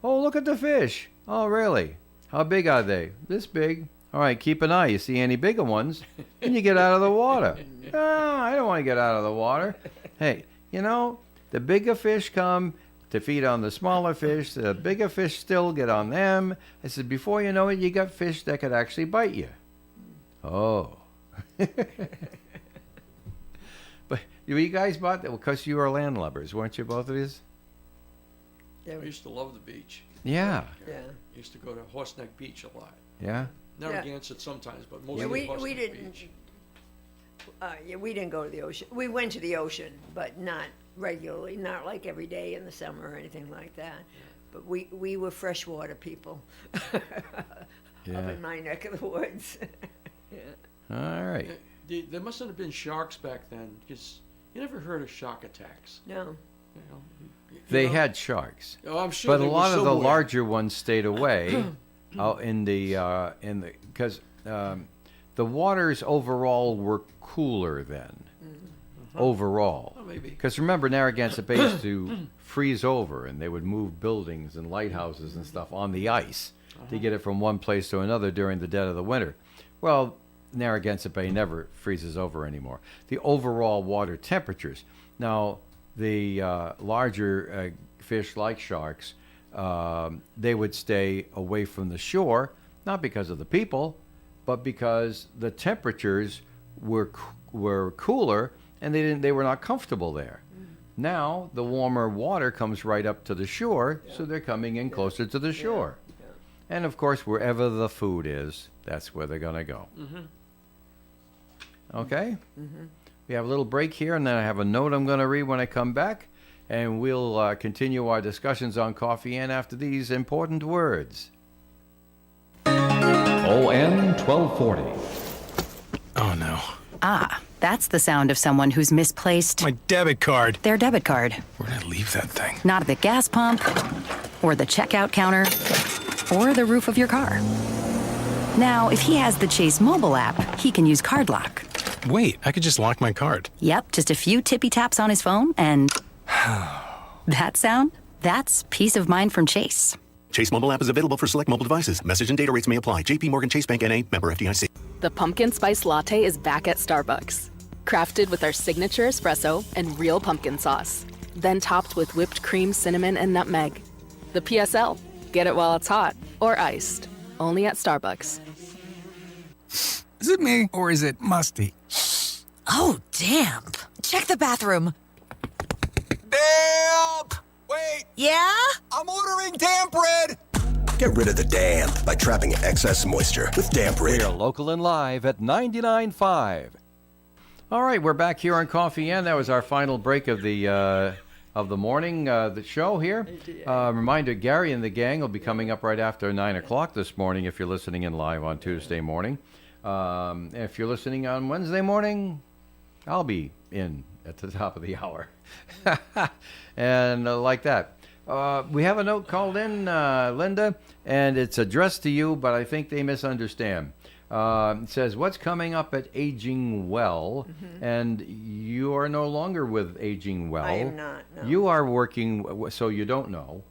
Oh, look at the fish. Oh, really? How big are they? This big. All right, keep an eye. You see any bigger ones, and you get out of the water. Oh, I don't want to get out of the water. Hey, you know, the bigger fish come to feed on the smaller fish. The bigger fish still get on them. I said, before you know it, you got fish that could actually bite you. Oh. But you guys bought that because you were landlubbers, weren't you, both of you? Yeah. I used to love the beach. Yeah. Yeah. Used to go to Horseneck Beach a lot. Yeah? Narragansett sometimes, but mostly Yeah, we Horseneck didn't. Beach. Yeah, we didn't go to the ocean. We went to the ocean, but not regularly, not like every day in the summer or anything like that. But we were freshwater people up Yeah. in my neck of the woods. Yeah. All right. There must have been sharks back then, because you never heard of shark attacks. No. You know, They know? had sharks. Oh, I'm sure But they a were lot of the somewhere. larger ones stayed away out in the because the waters overall were cooler then. Overall. Oh, maybe. Because remember, Narragansett Bay used to freeze over, and they would move buildings and lighthouses and stuff on the ice to get it from one place to another during the dead of the winter. Well, Narragansett Bay never freezes over anymore. The overall water temperatures. Now, the larger fish like sharks, they would stay away from the shore, not because of the people, but because the temperatures were cooler and they were not comfortable there. Now the warmer water comes right up to the shore, so they're coming in closer to the shore. And of course, wherever the food is, that's where they're going to go. Okay? We have a little break here, and then I have a note I'm going to read when I come back. And we'll continue our discussions on Coffee Ann after these important words. ON 1240. Oh, no. Ah, that's the sound of someone who's misplaced My debit card. their debit card. Where'd I leave that thing? Not at the gas pump, or the checkout counter, or the roof of your car. Now, if he has the Chase mobile app, he can use Card Lock. Wait, I could just lock my card. Yep, just a few tippy taps on his phone, and that sound? That's peace of mind from Chase. Chase mobile app is available for select mobile devices. Message and data rates may apply. JP Morgan Chase Bank N.A. member FDIC. The pumpkin spice latte is back at Starbucks. Crafted with our signature espresso and real pumpkin sauce. Then topped with whipped cream, cinnamon, and nutmeg. The PSL. Get it while it's hot or iced. Only at Starbucks. Is it me or is it musty? Oh, damp. Check the bathroom. Damp! Wait! Yeah? I'm ordering damp bread! Get rid of the damp by trapping excess moisture with Damp Rid. We are local and live at 99.5. All right, we're back here on Coffee and that was our final break of the morning, the show here. Reminder, Gary and the gang will be coming up right after 9 o'clock this morning if you're listening in live on Tuesday morning. If you're listening on Wednesday morning, I'll be in at the top of the hour. And like that. We have a note called in, Linda, and it's addressed to you, but I think they misunderstand. It says, what's coming up at Aging Well? And you are no longer with Aging Well. I am not, no. You are working, so you don't know.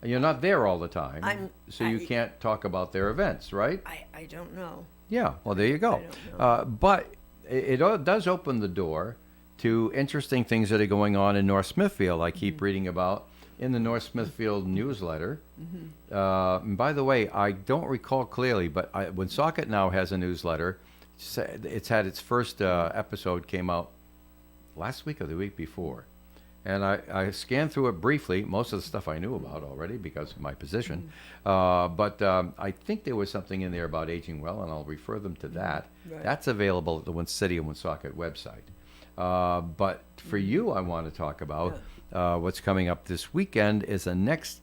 You're not there all the time, you can't talk about their events, right? I don't know. Yeah, well, there you go. But it does open the door to interesting things that are going on in North Smithfield. I keep reading about in the North Smithfield newsletter. And by the way, I don't recall clearly, but when Socket Now has a newsletter, it's had its first episode came out last week or the week before. And I scanned through it briefly. Most of the stuff I knew about already because of my position. But I think there was something in there about Aging Well, and I'll refer them to that. Right. That's available at the City of Woonsocket website. But for you, I want to talk about what's coming up this weekend is the next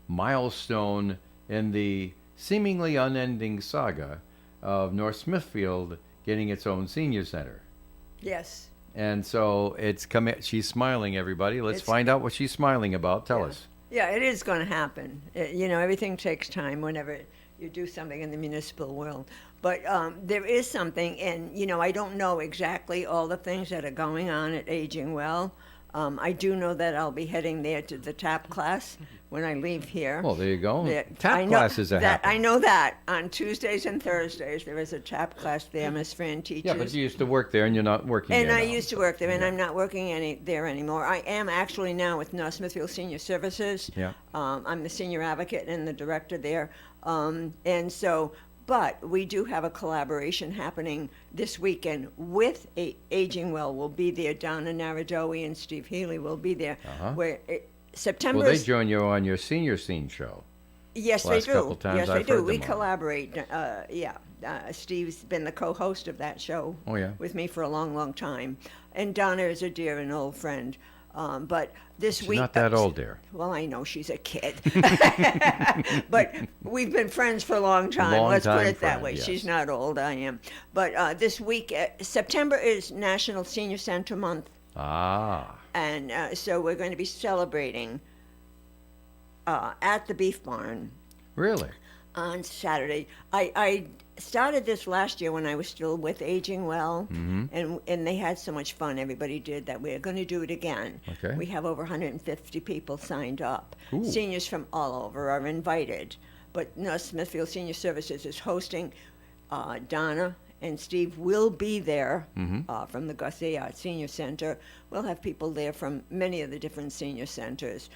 milestone in the seemingly unending saga of North Smithfield getting its own senior center. Yes. And so it's coming. She's smiling, everybody. Let's find out what she's smiling about. Tell us. Yeah, it is going to happen. Everything takes time whenever you do something in the municipal world. But there is something, and, I don't know exactly all the things that are going on at Aging Well. I do know that I'll be heading there to the TAP class when I leave here. Well, there you go. TAP classes are happening. I know that. On Tuesdays and Thursdays, there is a TAP class there. Miss Fran teaches. Yeah, but you used to work there, and you're not working there And I now. used to work there, and I'm not working there anymore. I am actually now with North Smithfield Senior Services. Yeah. I'm the senior advocate and the director there. But we do have a collaboration happening this weekend with Aging Well. We'll be there. Donna Naradowi and Steve Healy will be there. September. Well, they join you on your senior scene show. Yes, Last they do. couple times Yes, I've they do. heard We them on. collaborate. Steve's been the co-host of that show. Oh, yeah. With me for a long, long time, and Donna is a dear and old friend. But this She's week, not that old, dear. Well, I know she's a kid, but we've been friends for a long time. Long Let's put time it that friend, way. yes. She's not old. I am. But this week, September is National Senior Center Month. And so we're going to be celebrating at the Beef Barn. Really? On Saturday. I started this last year when I was still with Aging Well, and they had so much fun. Everybody did that. We're going to do it again. Okay. We have over 150 people signed up. Ooh. Seniors from all over are invited. But North Smithfield Senior Services is hosting. Donna and Steve will be there from the Garcia Senior Center. We'll have people there from many of the different senior centers.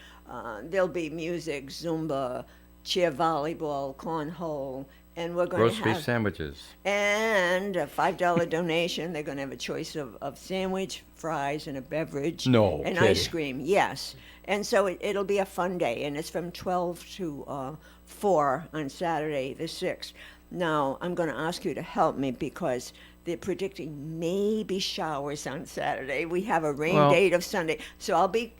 There'll be music, Zumba, cheer volleyball, cornhole, and we're going Roast to beef have sandwiches. and a $5 donation. They're going to have a choice of sandwich, fries, and a beverage. No and kidding. ice cream. Yes, and so it'll be a fun day, and it's from 12 to 4 on Saturday the 6th. Now I'm going to ask you to help me because they're predicting maybe showers on Saturday. We have a rain date of Sunday, so I'll be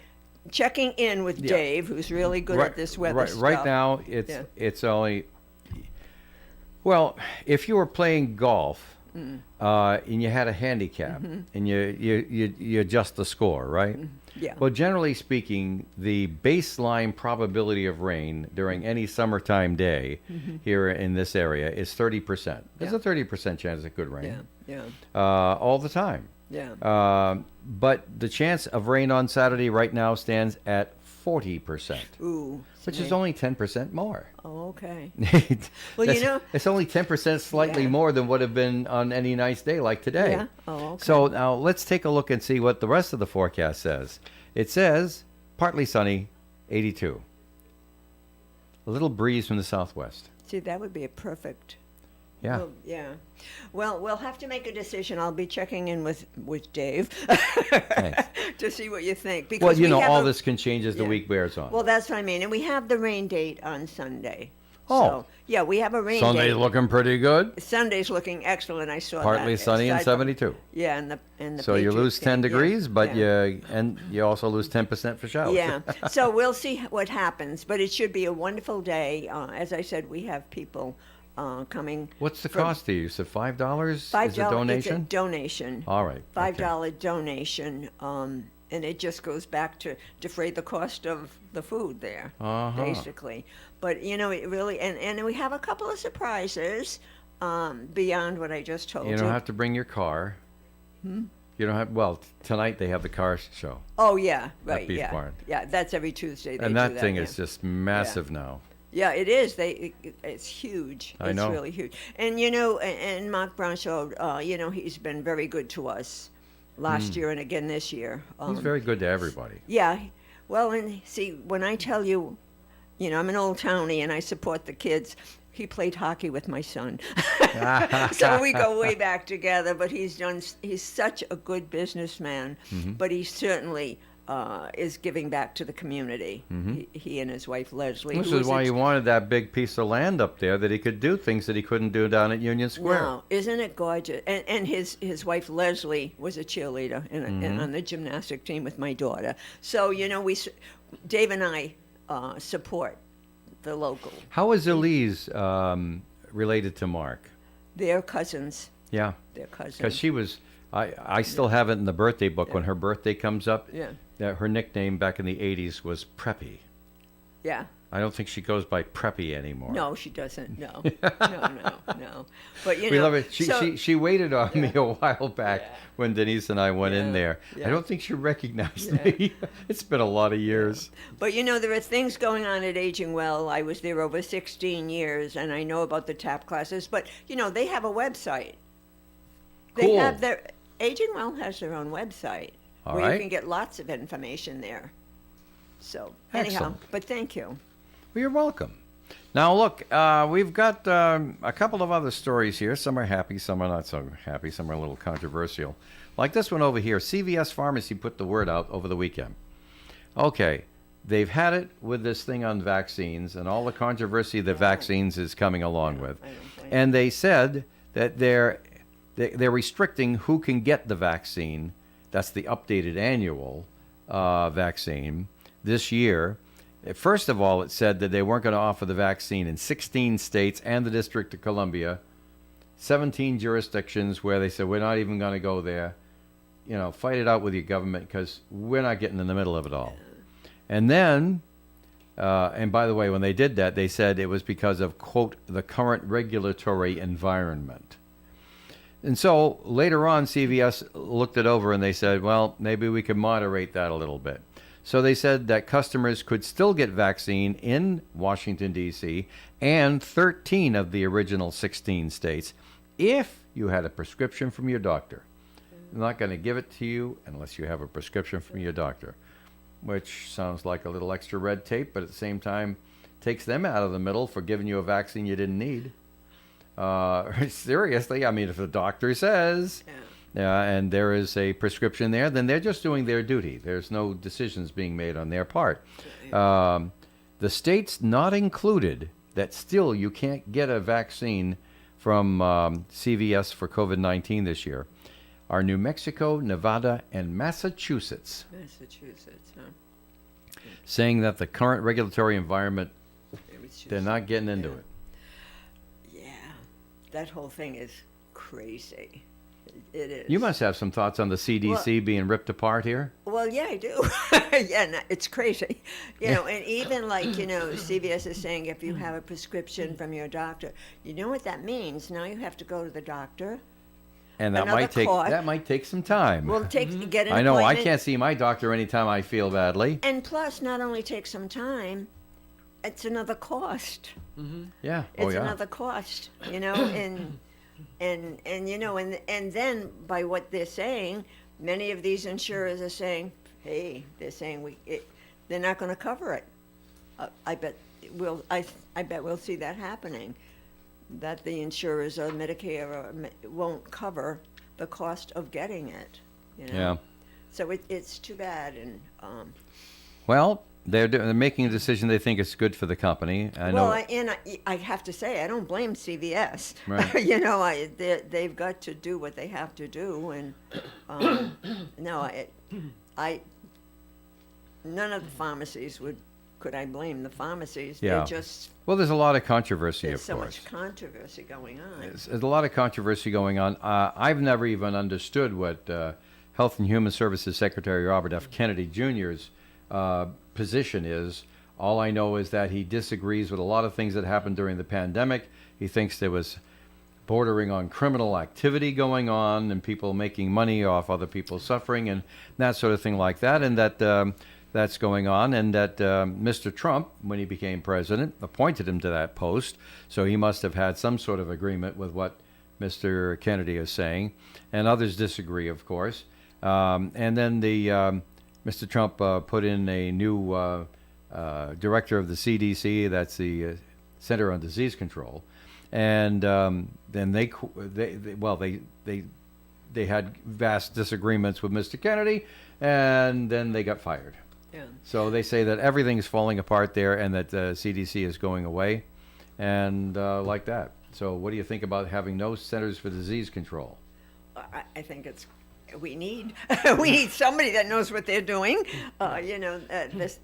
checking in with Dave, who's really good at this weather stuff. Right now, it's only. Well, if you were playing golf and you had a handicap and you adjust the score, right? Yeah. Well, generally speaking, the baseline probability of rain during any summertime day here in this area is 30%. There's a 30% chance it could rain. Yeah. All the time. Yeah. But the chance of rain on Saturday right now stands at 40%. Ooh. Which is only 10% more. Oh, okay. Well, Well, it's only 10% slightly more than would have been on any nice day like today. Yeah. Oh, okay. So now let's take a look and see what the rest of the forecast says. It says partly sunny, 82. A little breeze from the southwest. See, that would be a perfect. Yeah. Well, yeah. Well, we'll have to make a decision. I'll be checking in with Dave to see what you think. Because Well, we have all this can change as the week wears on. Well, that's what I mean. And we have the rain date on Sunday. Oh. So, yeah, we have a rain Sunday's date. looking pretty good. Sunday's looking excellent. I saw that. Partly sunny and Aside from- 72. Yeah, and the So you Patriots lose 10 game, yeah, degrees, but yeah. you also lose 10% for showers. Yeah, so we'll see what happens, but it should be a wonderful day. As I said, we have people coming. What's the from- cost to you? So $5 is a $5. donation? It's a donation. All right. $5 donation, and it just goes back to defray the cost of the food there, Uh-huh. basically. But you know, it really, and we have a couple of surprises beyond what I just told you. You don't have to bring your car. Hmm? You don't have. Well, tonight they have the car show. Oh yeah, right. Beef Yeah, Barn. yeah. That's every Tuesday. They And do that thing yeah. is just massive now. Yeah, it is. It's huge. I It's know. really huge. And you know, and Mark Broncho, you know, he's been very good to us last year and again this year. He's very good to everybody. Yeah. Well, and see, when I tell you, you know, I'm an old townie and I support the kids. He played hockey with my son, so we go way back together. But he's such a good businessman. Mm-hmm. But he certainly is giving back to the community. Mhm. He and his wife Leslie. This who is was why ex- he wanted that big piece of land up there, that he could do things that he couldn't do down at Union Square. Wow, isn't it gorgeous? And his wife Leslie was a cheerleader Mhm. on the gymnastic team with my daughter. So you know, Dave and I support the local. How is Elise related to Mark? They're cousins. Yeah. They're cousins. Because she was, I still have it in the birthday book when her birthday comes up. Yeah. Her nickname back in the 80s was Preppy. Yeah. I don't think she goes by Preppy anymore. No, she doesn't. No, no. But you know, We love it. so- She waited on me a while back when Denise and I went in there. yeah. I don't think she recognized me. It's been a lot of years. But you know, there are things going on at Aging Well. I was there over 16 years, and I know about the tap classes. But you know, they have a website. They Cool. have their Aging Well has their own website All where you right. can get lots of information there. So anyhow, Excellent. but thank you. Well, you're welcome. Now, look, we've got a couple of other stories here. Some are happy, some are not so happy, some are a little controversial. Like this one over here. CVS Pharmacy put the word out over the weekend. Okay, they've had it with this thing on vaccines and all the controversy that vaccines is coming along with. And they said that they're restricting who can get the vaccine. That's the updated annual vaccine this year. First of all, it said that they weren't going to offer the vaccine in 16 states and the District of Columbia, 17 jurisdictions where they said, we're not even going to go there. You know, fight it out with your government because we're not getting in the middle of it all. And then, and by the way, when they did that, they said it was because of, quote, the current regulatory environment. And so later on, CVS looked it over and they said, well, maybe we could moderate that a little bit. So they said that customers could still get vaccine in Washington, D.C., and 13 of the original 16 states if you had a prescription from your doctor. They're not going to give it to you unless you have a prescription from your doctor, which sounds like a little extra red tape, but at the same time takes them out of the middle for giving you a vaccine you didn't need. Seriously, I mean, if the doctor says... and there is a prescription there, then they're just doing their duty. There's no decisions being made on their part. The states not included that still you can't get a vaccine from CVS for COVID-19 this year are New Mexico, Nevada, and Massachusetts, Massachusetts, huh? saying that the current regulatory environment, they're not getting into it. Yeah, that whole thing is crazy. It is. You must have some thoughts on the CDC being ripped apart here. Well, yeah, I do. Yeah, no, it's crazy. You know, and even like, you know, CVS is saying if you have a prescription from your doctor, you know what that means? Now you have to go to the doctor. And that might take some time. Well, get an appointment. I know I can't see my doctor anytime I feel badly. And plus, not only take some time, it's another cost. Yeah. It's another cost, you know, and you know, and then by what they're saying, many of these insurers are saying, hey, they're saying they're not going to cover it. I bet we'll see that happening, that the insurers or Medicare won't cover the cost of getting it. You know? Yeah. So it's too bad. And well, They're making a decision they think is good for the company. I know. I have to say, I don't blame CVS. Right. You know, they've got to do what they have to do, and no, none of the pharmacies could I blame the pharmacies. Yeah. They're just Well, there's a lot of controversy, there's of so course. much controversy going on. There's a lot of controversy going on. I've never even understood what Health and Human Services Secretary Robert F. Kennedy Jr.'s position is. All I know is that he disagrees with a lot of things that happened during the pandemic. He thinks there was bordering on criminal activity going on and people making money off other people suffering and that sort of thing like that, and that that's going on, and that Mr. Trump, when he became president, appointed him to that post, so he must have had some sort of agreement with what Mr. Kennedy is saying, and others disagree, of course. And then Mr. Trump put in a new director of the CDC, that's the Center on Disease Control, and then they had vast disagreements with Mr. Kennedy, and then they got fired. Yeah. So they say that everything's falling apart there, and that CDC is going away, and like that. So what do you think about having no Centers for Disease Control? I think we need somebody that knows what they're doing. Mr.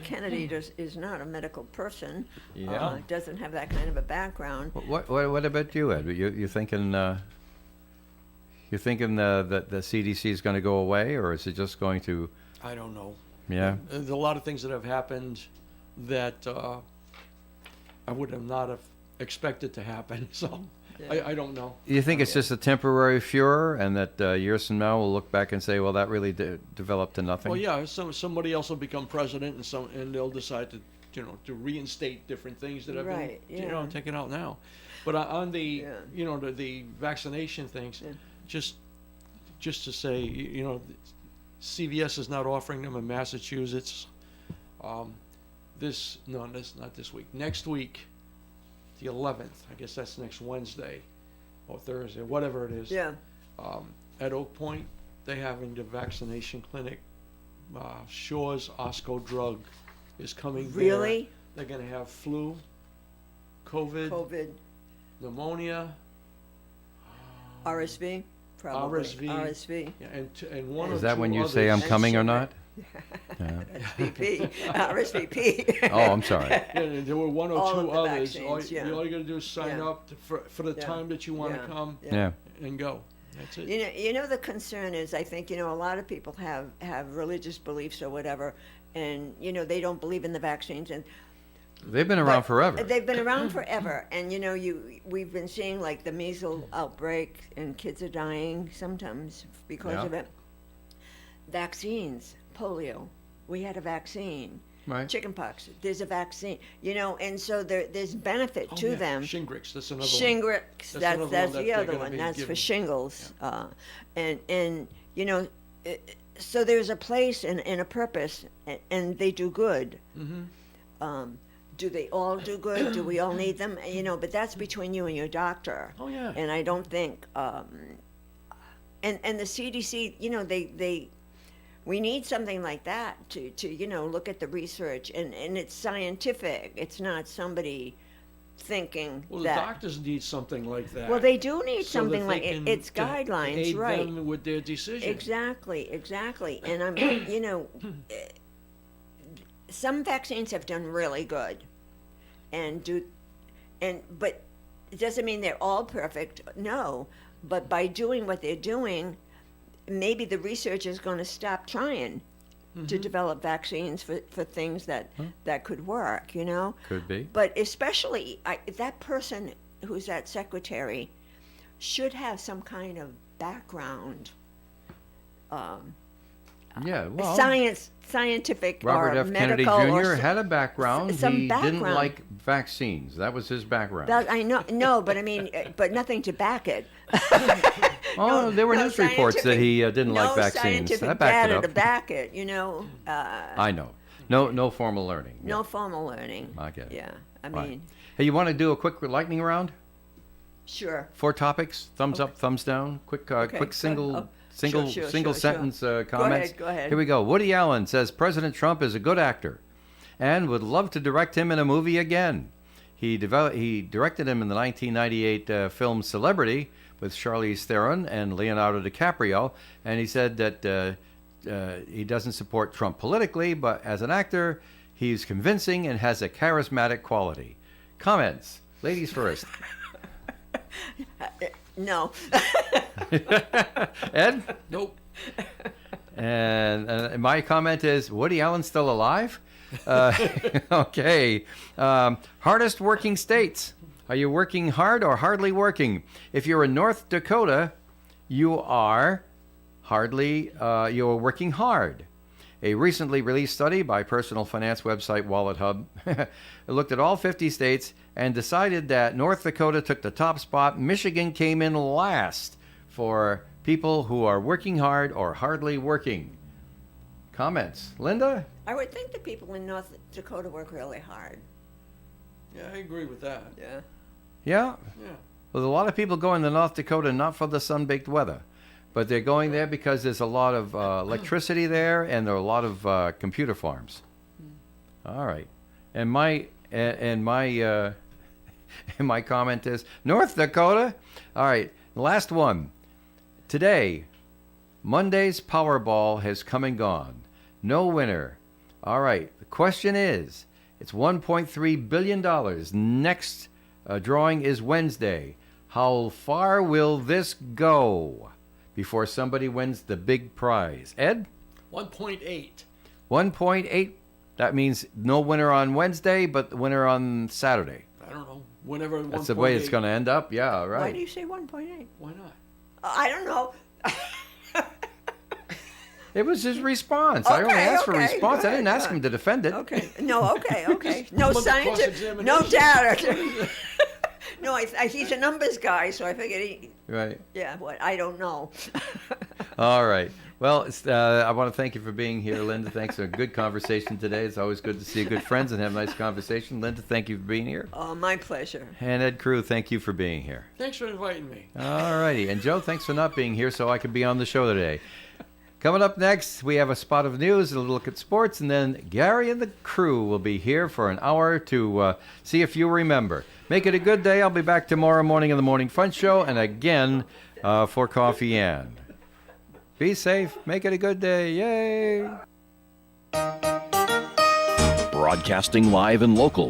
Kennedy is not a medical person. Yeah. Doesn't have that kind of a background. What about you, Ed? You thinking that the CDC is going to go away, or is it just going to? I don't know. Yeah. There's a lot of things that have happened that I would have not have expected to happen. So I don't know. You think it's just a temporary furor, and that years from now we'll look back and say, well, that really developed to nothing? Well, yeah. Somebody else will become president, and they'll decide to reinstate different things that have been taken out now. But on the the vaccination things, just to say, CVS is not offering them in Massachusetts. Not this week. Next week, the 11th. I guess that's next Wednesday or Thursday, whatever it is. Yeah. At Oak Point, they're having the vaccination clinic. Shaw's Osco Drug is coming there. Really? They're going to have flu, COVID, pneumonia, RSV. Probably. RSV. Yeah, and one is or that two when you others. say I'm coming or not? RSVP. RSVP. Oh, I'm sorry. Yeah, there were one or All two of the others. vaccines, All you got to do is sign up for the time that you want to come and go. That's it. You know the concern is, I think, a lot of people have religious beliefs or whatever, and they don't believe in the vaccines, and they've been around forever. They've been around forever, and we've been seeing like the measles outbreak, and kids are dying sometimes because of it. Vaccines, polio, we had a vaccine. Right. Chickenpox, there's a vaccine. And so there's benefit to them. Shingrix, that's another one. Shingrix, that's the other one. That's for shingles, and so there's a place and a purpose, and they do good. Mm-hmm. Do they all do good? Do we all need them? But that's between you and your doctor. Oh yeah. And I don't think, and the CDC, we need something like that to look at the research, and it's scientific. It's not somebody thinking Well, that. the doctors need something like that. Well, they do need so something that like they can it's to guidelines, aid right? them with their decision. Exactly. And I'm, some vaccines have done really good, but it doesn't mean they're all perfect. No, but by doing what they're doing, maybe the research is going to stop trying to develop vaccines for things that could work. Could be. But especially that person who's that secretary should have some kind of background. Scientific Robert or F. Kennedy medical Jr. had a background. Some He didn't background. like vaccines. That was his background. That I know, no, but I mean, but nothing to back it. There were news reports that he didn't like vaccines. No scientific I backed it data up. to back it. I know. No formal learning. No formal learning. I get it. Yeah, I Right. mean. Hey, you want to do a quick lightning round? Sure. 4 topics. Thumbs up, thumbs down. Quick Okay, quick single good. single sentence comments. Go ahead. Here we go. Woody Allen says President Trump is a good actor and would love to direct him in a movie again. He directed him in the 1998 film Celebrity with Charlize Theron and Leonardo DiCaprio, and he said that he doesn't support Trump politically, but as an actor, he's convincing and has a charismatic quality. Comments? Ladies first. No. Ed? Nope. And my comment is, Woody Allen still alive? Okay. Hardest working states. Are you working hard or hardly working? If you're in North Dakota, you are working hard. A recently released study by personal finance website Wallet Hub looked at all 50 states and decided that North Dakota took the top spot. Michigan came in last for people who are working hard or hardly working. Comments? Linda? I would think the people in North Dakota work really hard. Yeah, I agree with that. Yeah. Yeah? Yeah. Well, a lot of people going to North Dakota not for the sun-baked weather, but they're going there because there's a lot of electricity there and there are a lot of computer farms. All right. And my comment is North Dakota. All right. Last one. Today, Monday's Powerball has come and gone. No winner. All right. The question is, it's $1.3 billion. Next drawing is Wednesday. How far will this go before somebody wins the big prize? Ed? 1.8. 1.8. That means no winner on Wednesday, but the winner on Saturday. I don't know. Whenever 1.8. That's the way it's going to end up. Yeah, right. Why do you say 1.8? Why not? I don't know. It was his response. I only asked for a response. I didn't ask him to defend it. Okay. No, okay. No scientific, no data. No, he's a numbers guy, so I figured he... Right. Yeah, what? I don't know. All right. Well, I want to thank you for being here, Linda. Thanks for a good conversation today. It's always good to see good friends and have a nice conversation. Linda, thank you for being here. Oh, my pleasure. And Ed Crew, thank you for being here. Thanks for inviting me. All righty. And Joe, thanks for not being here so I could be on the show today. Coming up next, we have a spot of news, a look at sports, and then Gary and the crew will be here for an hour to see if you remember. Make it a good day. I'll be back tomorrow morning in the Morning Fun Show, and again for Coffee and. Be safe. Make it a good day. Yay! Broadcasting live and local